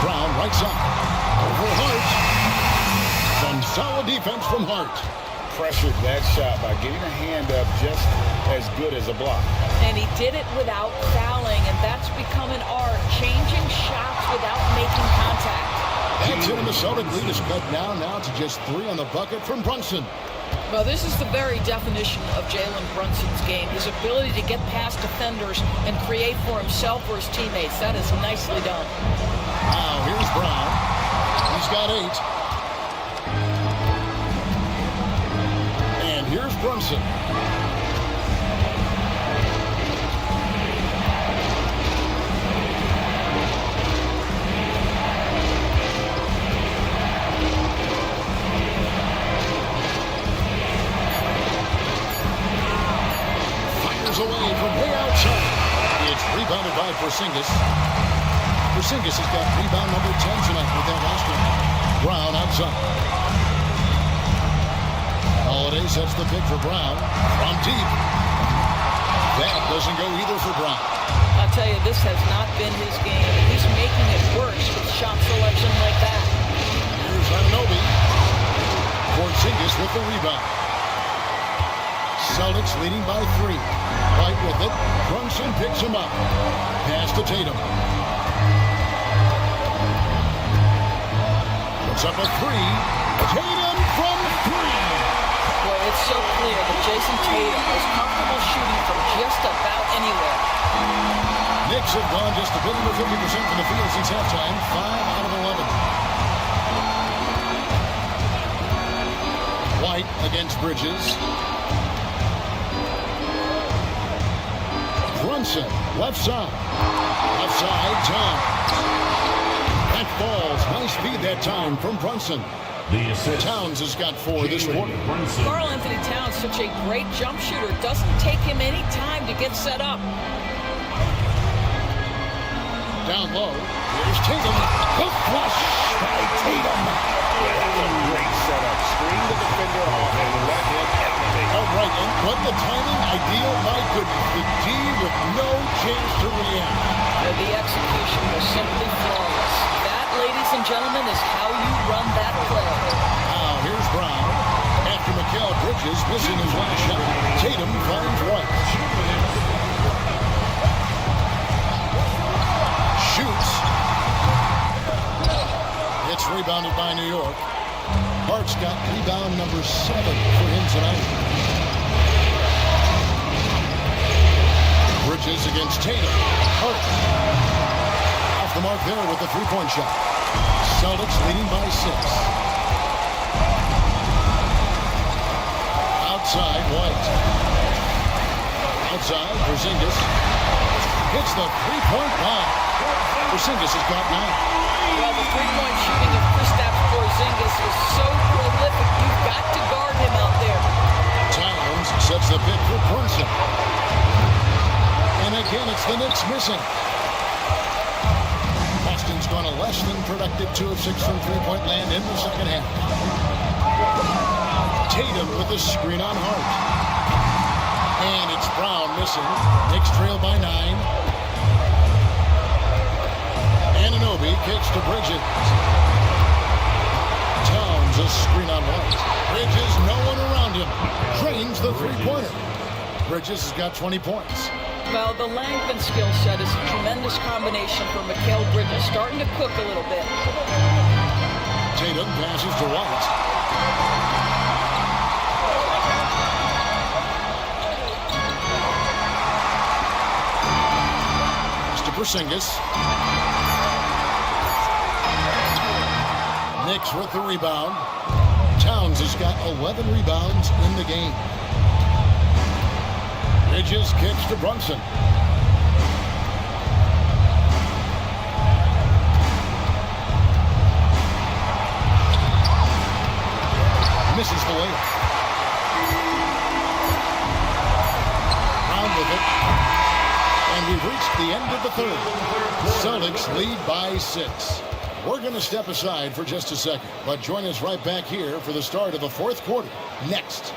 Brown right side. Over Hart. Some solid defense from Hart. Pressured that shot by getting a hand up just as good as a block. And he did it without fouling, and that's become an art, changing shots without making contact. That's it, and the Celtic lead is cut down now to just 3 on the bucket from Brunson. Well, this is the very definition of Jalen Brunson's game, his ability to get past defenders and create for himself or his teammates. That is nicely done. Now, here's Brown. He's got 8. And here's Brunson. Away from way outside. It's rebounded by Porzingis. Porzingis has got rebound number 10 tonight with that last one. Brown outside. Holiday sets the pick for Brown from deep. That doesn't go either for Brown. I'll tell you, this has not been his game. He's making it worse with shot selection like that. Here's Anunoby. Porzingis with the rebound. Celtics leading by 3. White with it. Brunson picks him up. Pass to Tatum. Puts up a 3. Tatum from 3. Boy, it's so clear that Jason Tatum is comfortable shooting from just about anywhere. Knicks have gone just a bit over 50% from the field since halftime. 5 out of 11. White against Bridges. Brunson, left side. Left side, Towns. That falls. Nice feed that time from Brunson. Towns has got 4 this quarter. Karl Anthony Towns, such a great jump shooter. Doesn't take him any time to get set up. Down low. Here's Tatum. The flush by Tatum. Great setup. Screen the defender off and let him elevate. All right, and what the timing ideal. My goodness, the D with no chance to react. The execution was simply flawless. That, ladies and gentlemen, is how you run that play. Now, here's Brown. After Mikal Bridges missing his last shot, Tatum finds White. Shoots. It's rebounded by New York. Hart's got rebound number 7 for him tonight. Bridges against Tatum. Hart. Off the mark there with the 3-point shot. Celtics leading by 6. Outside, White. Outside, Porzingis. Hits the 3-point bomb. Porzingis has got 9. Well, the 3-point shooting of Kristaps Porzingis is so prolific. You've got to guard him out there. Towns sets the pick for Brunson. sink. Boston's gone a less than productive 2 of 6 from three-point land in the second half. Tatum with the screen on Hart. And it's Brown missing. Knicks trail by 9. Anunoby kicks to Bridges. Towns a screen on White. Bridges, no one around him. Drains the three-pointer. Bridges has got 20 points. Well, the length and skill set is a tremendous combination for Mikal Bridges, starting to cook a little bit. Tatum passes to White. Mr. Porzingis. Knicks with the rebound. Towns has got 11 rebounds in the game. Bridges kicks to Brunson. Misses the layup. Brown with it. And we've reached the end of the third. The Celtics lead by 6. We're going to step aside for just a second, but join us right back here for the start of the fourth quarter. Next.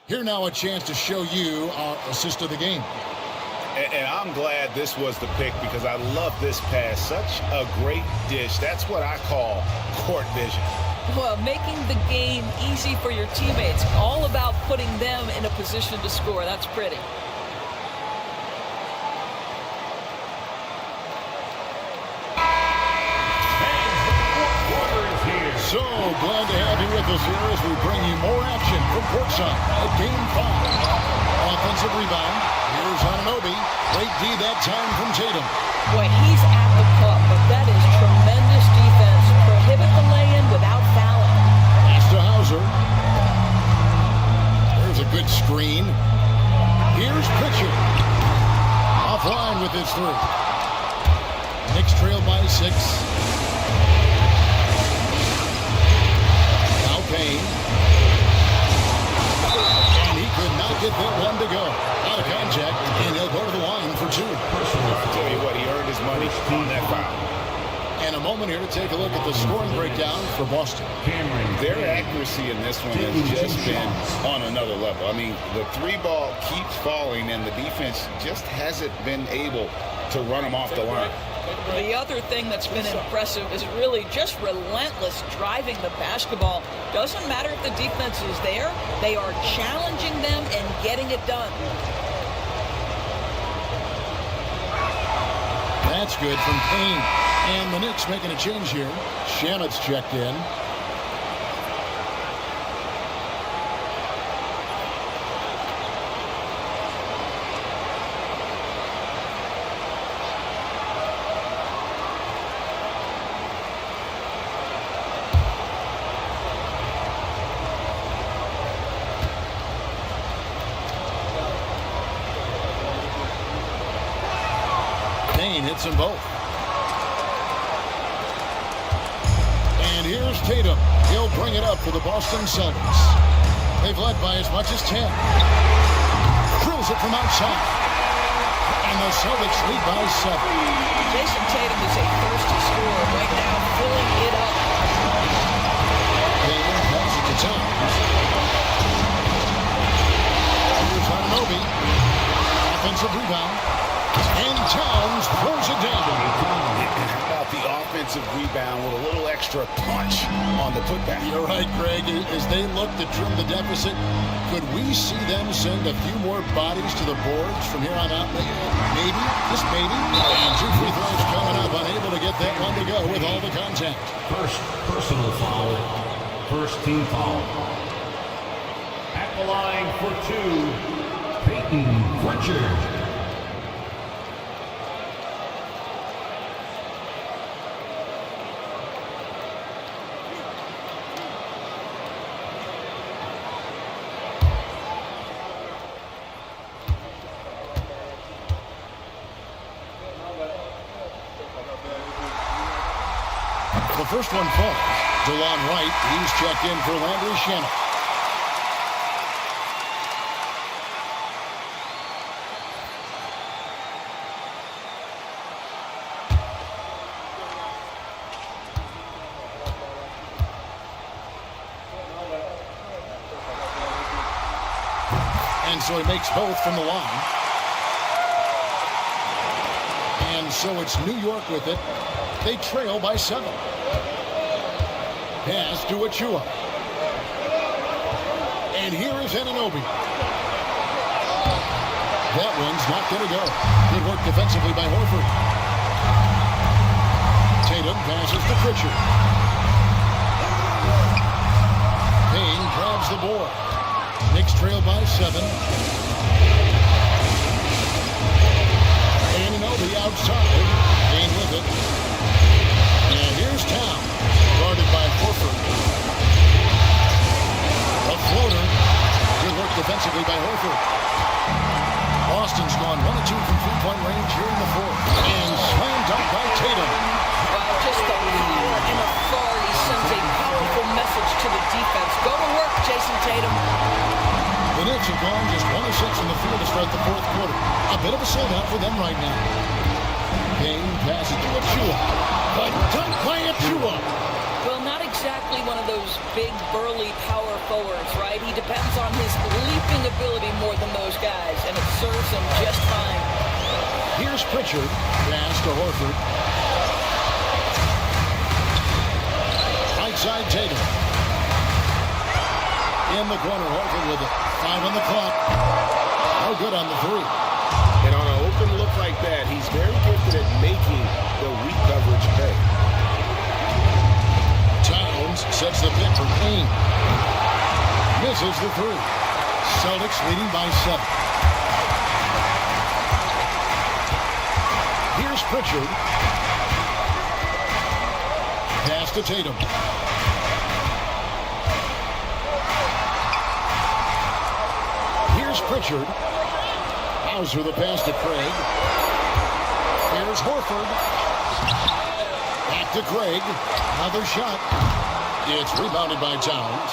Here now a chance to show you our assist of the game. And I'm glad this was the pick because I love this pass. Such a great dish. That's what I call court vision. Well, making the game easy for your teammates. All about putting them in a position to score. That's pretty. So glad to have you with us here as we bring you more action from courtside at Game 5. Offensive rebound. Here's Anunoby. Great D that time from Tatum. Boy, he's at the cup, but that is tremendous defense. Prohibit the lay-in without fouling. Pass to Hauser. There's a good screen. Here's Pritchard. Offline with his 3. Knicks trail by 6. Payne. And he could not get that one to go. Out of contact, and he'll go to the line for 2. I'll tell you what, he earned his money on that foul. And a moment here to take a look at the scoring breakdown for Boston. Their accuracy in this one has just been on another level. I mean, the 3 ball keeps falling, and the defense just hasn't been able to run them off the line. The other thing that's been impressive is really just relentless driving the basketball. Doesn't matter if the defense is there, they are challenging them and getting it done. That's good from Payne. And the Knicks making a change here. Shamet's checked in. Hits them both. And here's Tatum. He'll bring it up for the Boston Celtics. They've led by as much as 10. Drills it from outside. And the Celtics lead by 7. Jason Tatum is a thirsty scorer right now, filling it up. Tatum passes to Towns. Here's Anunoby. Offensive rebound. And Towns throws it down. How about the offensive rebound with a little extra punch on the putback? You're right, Greg. As they look to trim the deficit, could we see them send a few more bodies to the boards from here on out? Maybe, just maybe. And 2 free throws coming up, unable to get that one to go with all the contact. First personal foul. First team foul. At the line for 2, Peyton Pritchard. The first one falls. DeLon Wright, he's checked in for Landry Shannon. And so he makes both from the line. And so it's New York with it. They trail by 7. Pass to Achua. And here is Anunoby. That one's not going to go. Good work defensively by Horford. Tatum passes to Pritchard. Payne grabs the board. Knicks trail by 7. Anunoby outside. Payne with it. And here's Town. Guarded by Horford. A floater. Good work defensively by Horford. Boston's gone 1 of 2 from three-point range here in the fourth. And slam dunk by Tatum. Wow, just the power and authority sends a powerful message to the defense. Go to work, Jason Tatum. The Knicks have gone just 1 of 6 in the field to start the fourth quarter. A bit of a slowdown for them right now. Payne passes to Achua. But dunk by Achua. Well, not exactly one of those big, burly power forwards, right? He depends on his leaping ability more than those guys, and it serves him just fine. Here's Pritchard. Pass to Horford. Right side Tatum. In the corner, Horford with it. 5 on the clock. No good on the 3. And on an open look like that, he's very gifted at making the weak coverage pay. Towns sets the pick for Payne. Misses the 3. Celtics leading by 7. Here's Pritchard. Pass to Tatum. Here's Pritchard. Hauser the pass to Craig. Here's Horford. Back to Craig. Another shot. It's rebounded by Towns.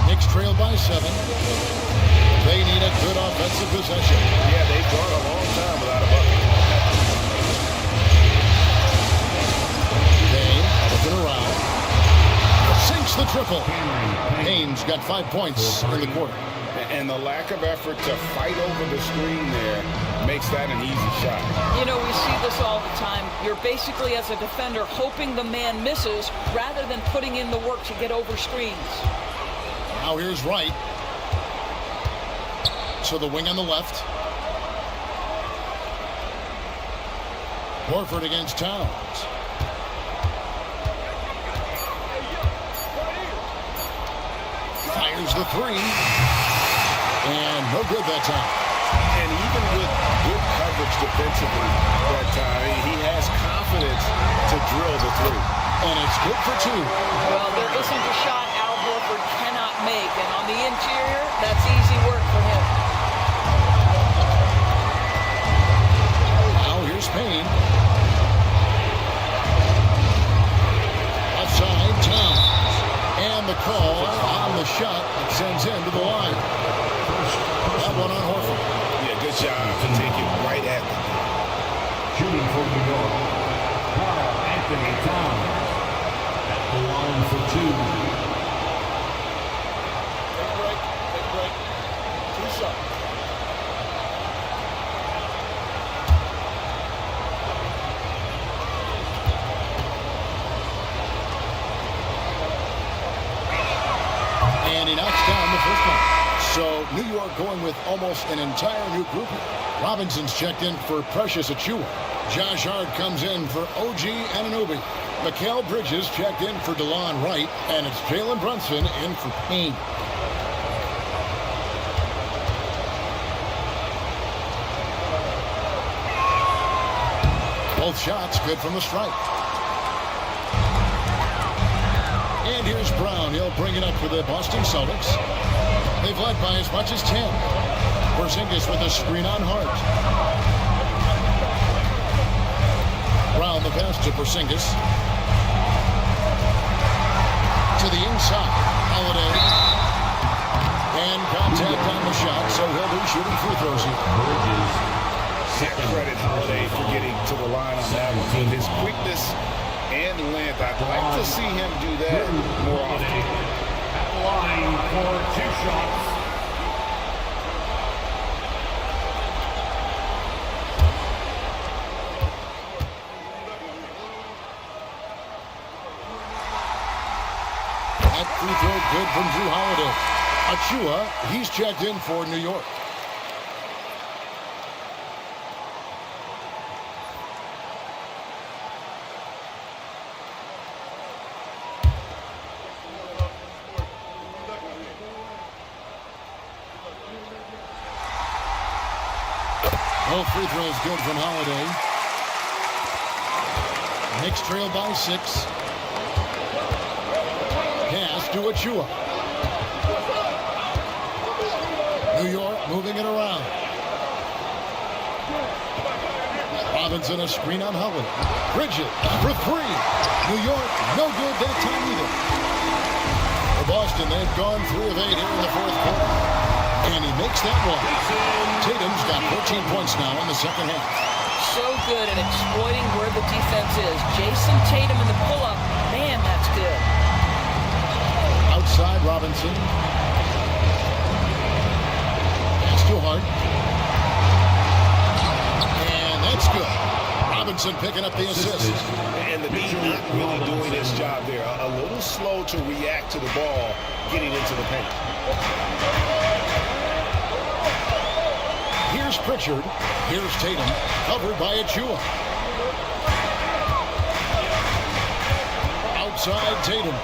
Knicks trail by 7. They need a good offensive possession. Yeah, they've gone a long time without a bucket. Payne looking around. Sinks the triple. Payne's got 5 points in the quarter. And the lack of effort to fight over the screen there makes that an easy shot. You know, we see this all the time. You're basically, as a defender, hoping the man misses rather than putting in the work to get over screens. Now here's Wright. So the wing on the left. Horford against Towns. Fires the 3. And no good that time. And even with good coverage defensively that time, he has confidence to drill the 3. And it's good for 2. Well, there isn't a shot Al Horford cannot make. And on the interior, that's easy work for him. Now here's Payne. Left side, Towns. And the call on the shot that sends him to the line. That one on Horford. Yeah, good job to take it right at them. Shooting for New York, Karl Anthony Towns at the line for 2. Take a break. Take a break. 2 shots. And he knocks down the first one. So New York going with almost an entire new group. Robinson's checked in for Precious Achua. Josh Hart comes in for OG Anunoby. Mikal Bridges checked in for DeLon Wright. And it's Jalen Brunson in for Payne. Both shots good from the stripe. And here's Brown. He'll bring it up for the Boston Celtics. They've led by as much as 10. Porzingis with a screen on Hart. Brown the pass to Porzingis. shooting free throws here. Can't credit Holiday for getting to the line on that one. With his quickness and length, I'd like to see him do that more often. At the line for 2 shots. That free throw good from Drew Holiday. Achua, he's checked in for New York. Both free throws good from Holiday. Knicks trail by 6. Pass to Achua. New York moving it around. Robinson a screen on Holiday. Bridges for 3. New York no good that time either. For Boston, they've gone 3 of 8 here in the fourth quarter. And he makes that one. Tatum's got 14 points now in the second half. So good at exploiting where the defense is. Jason Tatum in the pull-up. Man, that's good. Outside Robinson. Pass to Hart. And that's good. Robinson picking up the assist. And the D not really doing his job there. A little slow to react to the ball getting into the paint. Here's Pritchard. Here's Tatum. Covered by Achua. Outside Tatum.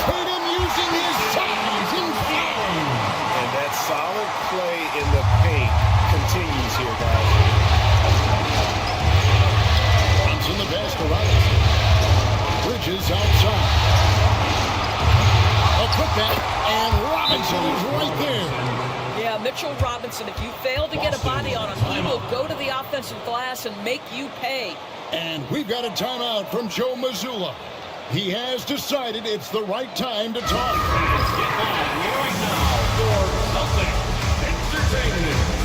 Tatum using his size and speed. And that solid play in the paint continues here, guys. Runs in the pass to Robinson. Bridges outside. A putback, and Robinson is right there. Yeah, Mitchell Robinson, if you fail to get a body on him, he will go to the offensive glass and make you pay. And we've got a timeout from Joe Mazzulla. He has decided it's the right time to talk. Let's get back right now for Celtics Entertainment.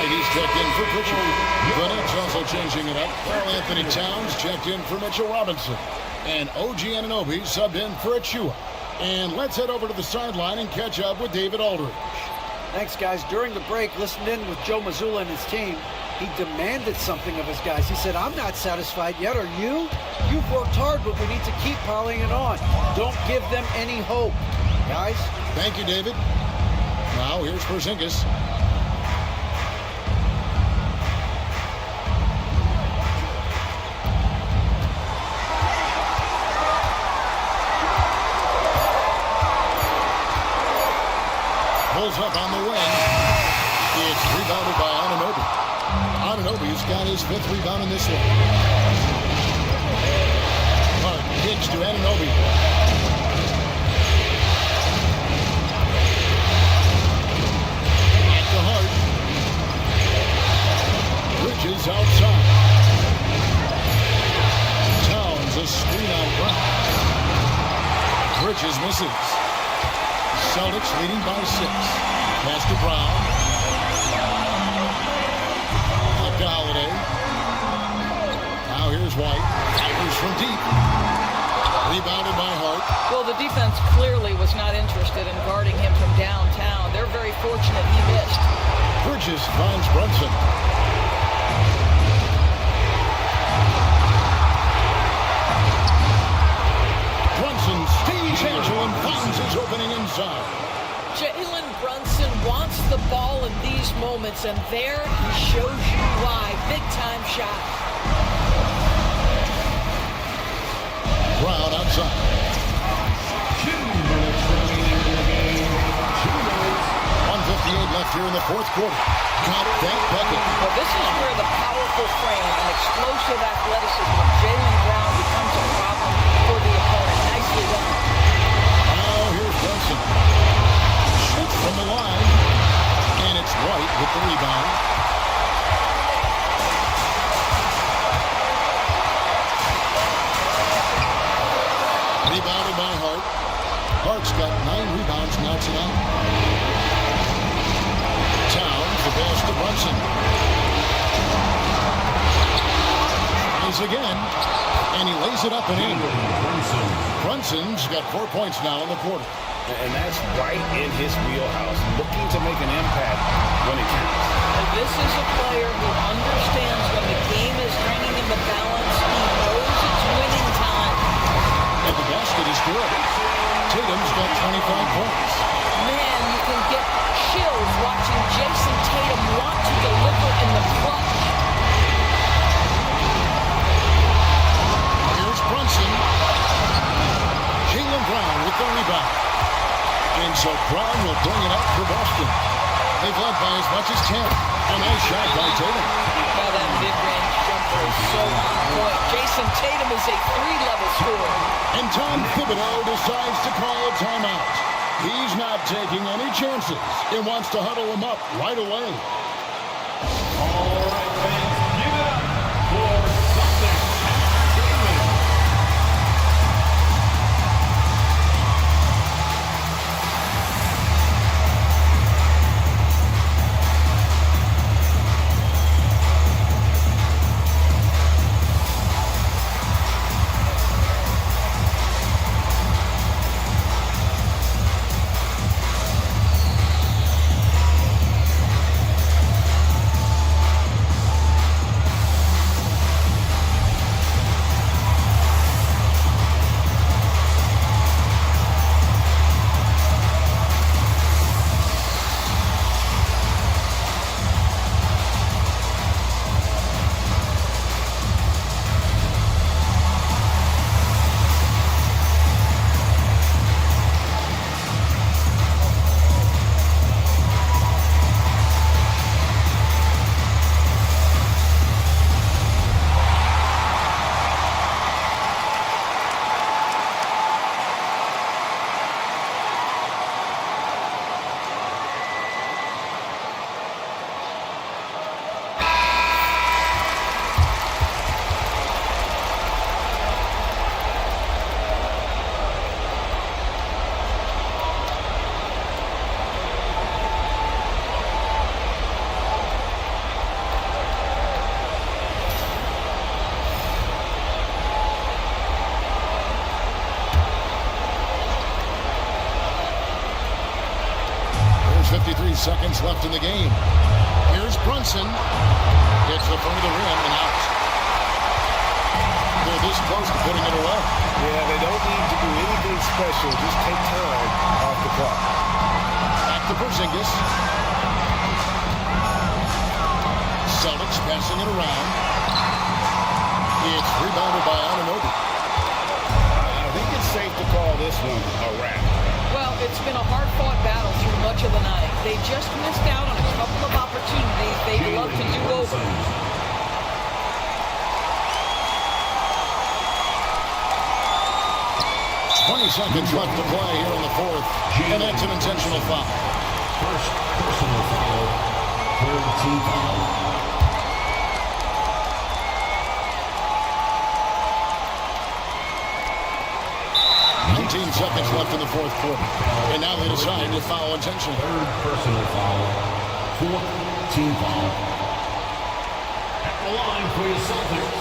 He's checked in for Pritchard. The Knicks also changing it up. Karl Anthony Towns checked in for Mitchell Robinson. And OG Anunoby subbed in for Achua. And let's head over to the sideline and catch up with David Aldridge. Thanks, guys. During the break, listened in with Joe Mazzulla and his team. He demanded something of his guys. He said, I'm not satisfied yet. Are you? You've worked hard, but we need to keep piling it on. Don't give them any hope. Guys? Thank you, David. Now, here's Porzingis. Pulls up on the wing. It's rebounded by Anunoby. Anunoby's got his 5th rebound in this one. Hart kicks to Anunoby. Back to Hart. Bridges outside. Towns a screen on Brown. Bridges misses. Celtics leading by 6. Pass to Brown. Up to Holiday. Now here's White. Fires from deep. Rebounded by Hart. Well, the defense clearly was not interested in guarding him from downtown. They're very fortunate he missed. Bridges finds Brunson. Brunson stays angel and finds his opening inside. Jalen Brunson wants the ball in these moments, and there he shows you why. Big-time shot. Brown outside. 2 minutes remaining in the game. 2 minutes. 1:58 left here in the fourth quarter. Got that bucket. Well, this is where the powerful frame and explosive athleticism of Jalen Brown becomes a problem for the opponent. Nicely done. Now here's Brunson. Shoots from the line. And it's White with the rebound. Rebounded by Hart. Hart's got 9 rebounds now tonight. Towns, the pass to Brunson. Tries again, and he lays it up and in. Brunson's got 4 points now in the quarter. And that's right in his wheelhouse, looking to make an impact when it counts. And this is a player who understands when the game is hanging in the balance. He knows it's winning time. And the basket is good. Tatum's got 25 points. Man, you can get chills watching Jason Tatum want to deliver in the clutch. Here's Brunson. Jalen Brown with the rebound. And so Brown will bring it up for Boston. They've led by as much as 10. A nice shot by Tatum. Now that mid-range jumper is so on point. Jason Tatum is a 3-level scorer. And Tom Thibodeau decides to call a timeout. He's not taking any chances. He wants to huddle him up right away. All right, fans, give it up for Celtics Entertainment. There's 53 seconds left in the game. Here's Brunson. Hits the front of the rim and out. They're this close to putting it away. Yeah, they don't need to do anything special. Just take time off the clock. Back to Porzingis. Celtics passing it around. It's rebounded by Anunoby. I think it's safe to call this one a wrap. Well, it's been a hard-fought battle through much of the night. They just missed out on a couple of opportunities they'd love to do over. 20 seconds left to play here in the fourth, and that's an intentional foul. First personal foul, third team foul. 17 seconds left in the fourth quarter. And now they decide to foul intentionally. Third personal foul. Fourth team foul. At the line for the Celtics,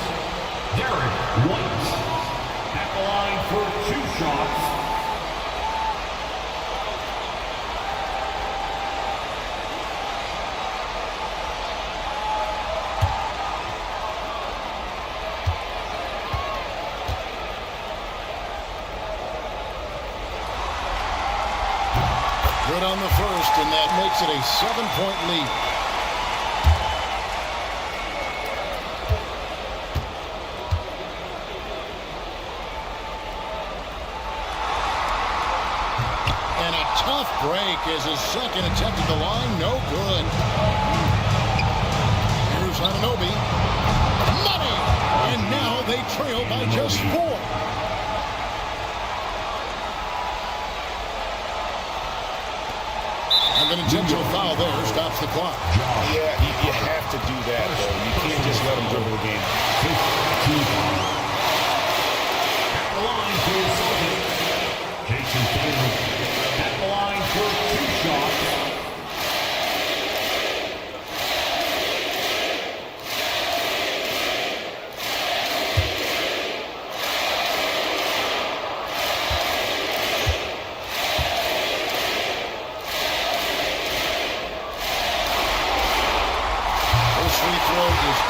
Derek White. At the line for 2 shots. Good on the first, and that makes it a 7-point lead. And a tough break as his second attempt at the line. No good. Here's Anunoby. Money! And now they trail by just 4. An intentional foul there stops the clock. Yeah, you have to do that, though. You can't just let them dribble the game. At the line for the Celtics, Jason Tatum. At the line for 2 shots.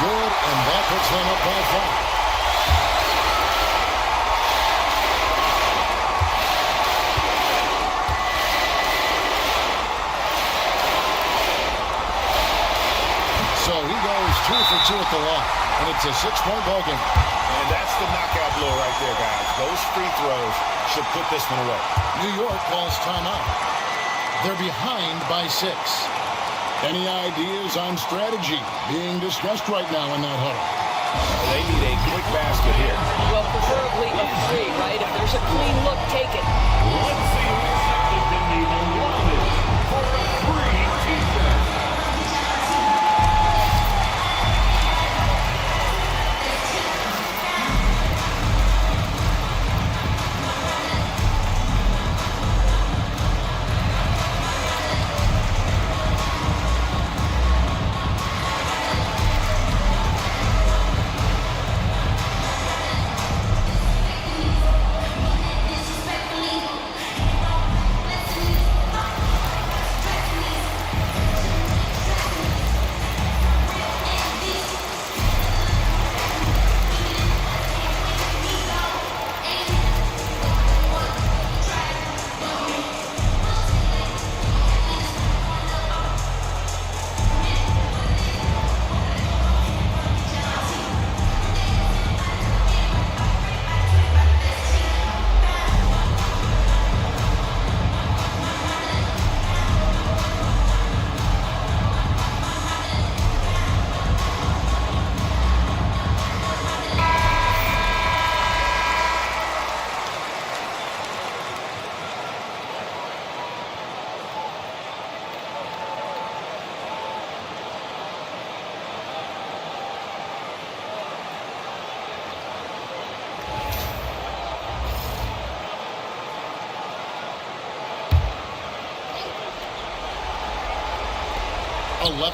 Good, and that puts them up by 5. So he goes 2 for 2 at the line, and it's a 6-point ball game. And that's the knockout blow right there, guys. Those free throws should put this one away. New York calls timeout. They're behind by 6. Any ideas on strategy being discussed right now in that huddle? They need a quick basket here. Well, preferably a 3, right? If there's a clean look, take it. Let's see who's second in the allotted for a 3 defense.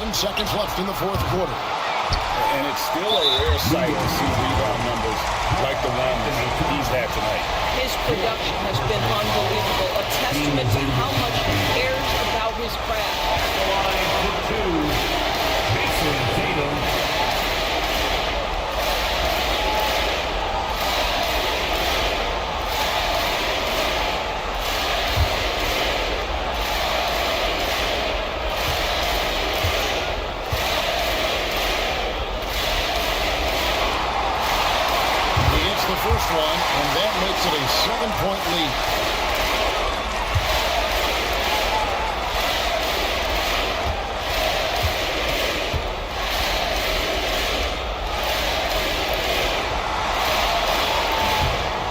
Seconds left in the fourth quarter. And it's still a rare sight to see rebound numbers like the one that he's had tonight. His production has been unbelievable, a testament to how much he cares about his craft. Line for 2, Jason Tatum. First one, and that makes it a 7-point lead.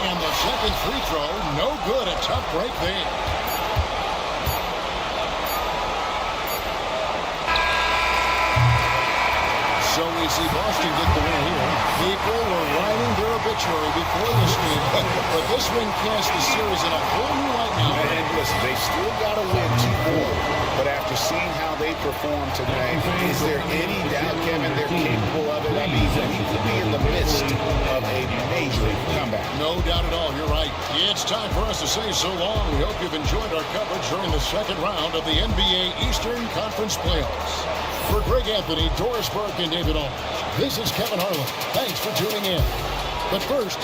And the second free throw, no good. A tough break there. So we see Boston get the win here. People were writing their obituary before this game, but This win casts the series in a whole new light now. And listen, they still got to win 2 more. But after seeing how they performed tonight, is there any doubt, Kevin, they're capable of it? I mean, we could be in the midst of a major comeback. No doubt at all. You're right. It's time for us to say so long. We hope you've enjoyed our coverage during the second round of the NBA Eastern Conference Playoffs. For Greg Anthony, Doris Burke, and David Allen, this is Kevin Harlan. Thanks for tuning in. But first,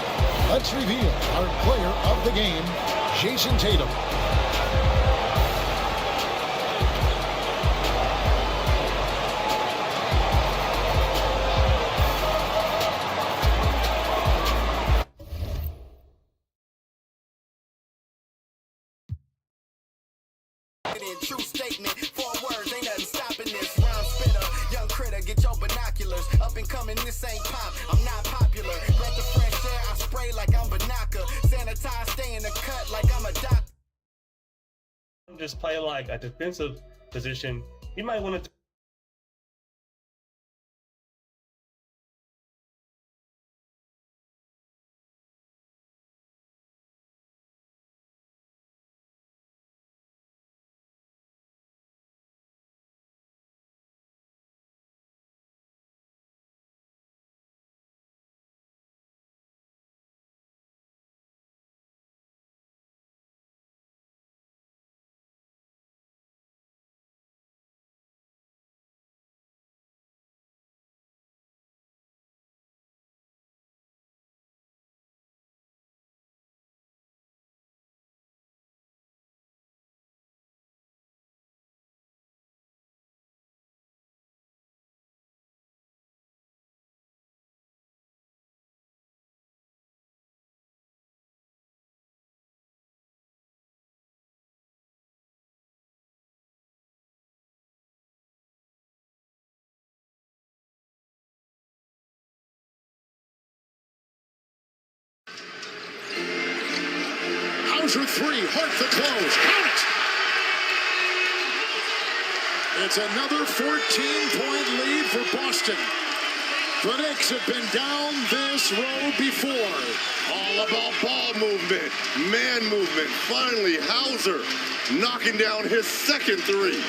let's reveal our player of the game, Jason Tatum. True statement, 4 words, ain't nothing stopping this. Rhyme spitter, young critter, get your binoculars. Up and coming, this ain't pop, I'm not popular. Breath of fresh air, I spray like I'm Banaka. Sanitize, stay in the cut like I'm a doctor. Just play like a defensive position. You might want to. Hauser 3, Hart the close. Count it! It's another 14-point lead for Boston. The Knicks have been down this road before. All about ball movement, man movement. Finally, Hauser knocking down his second 3.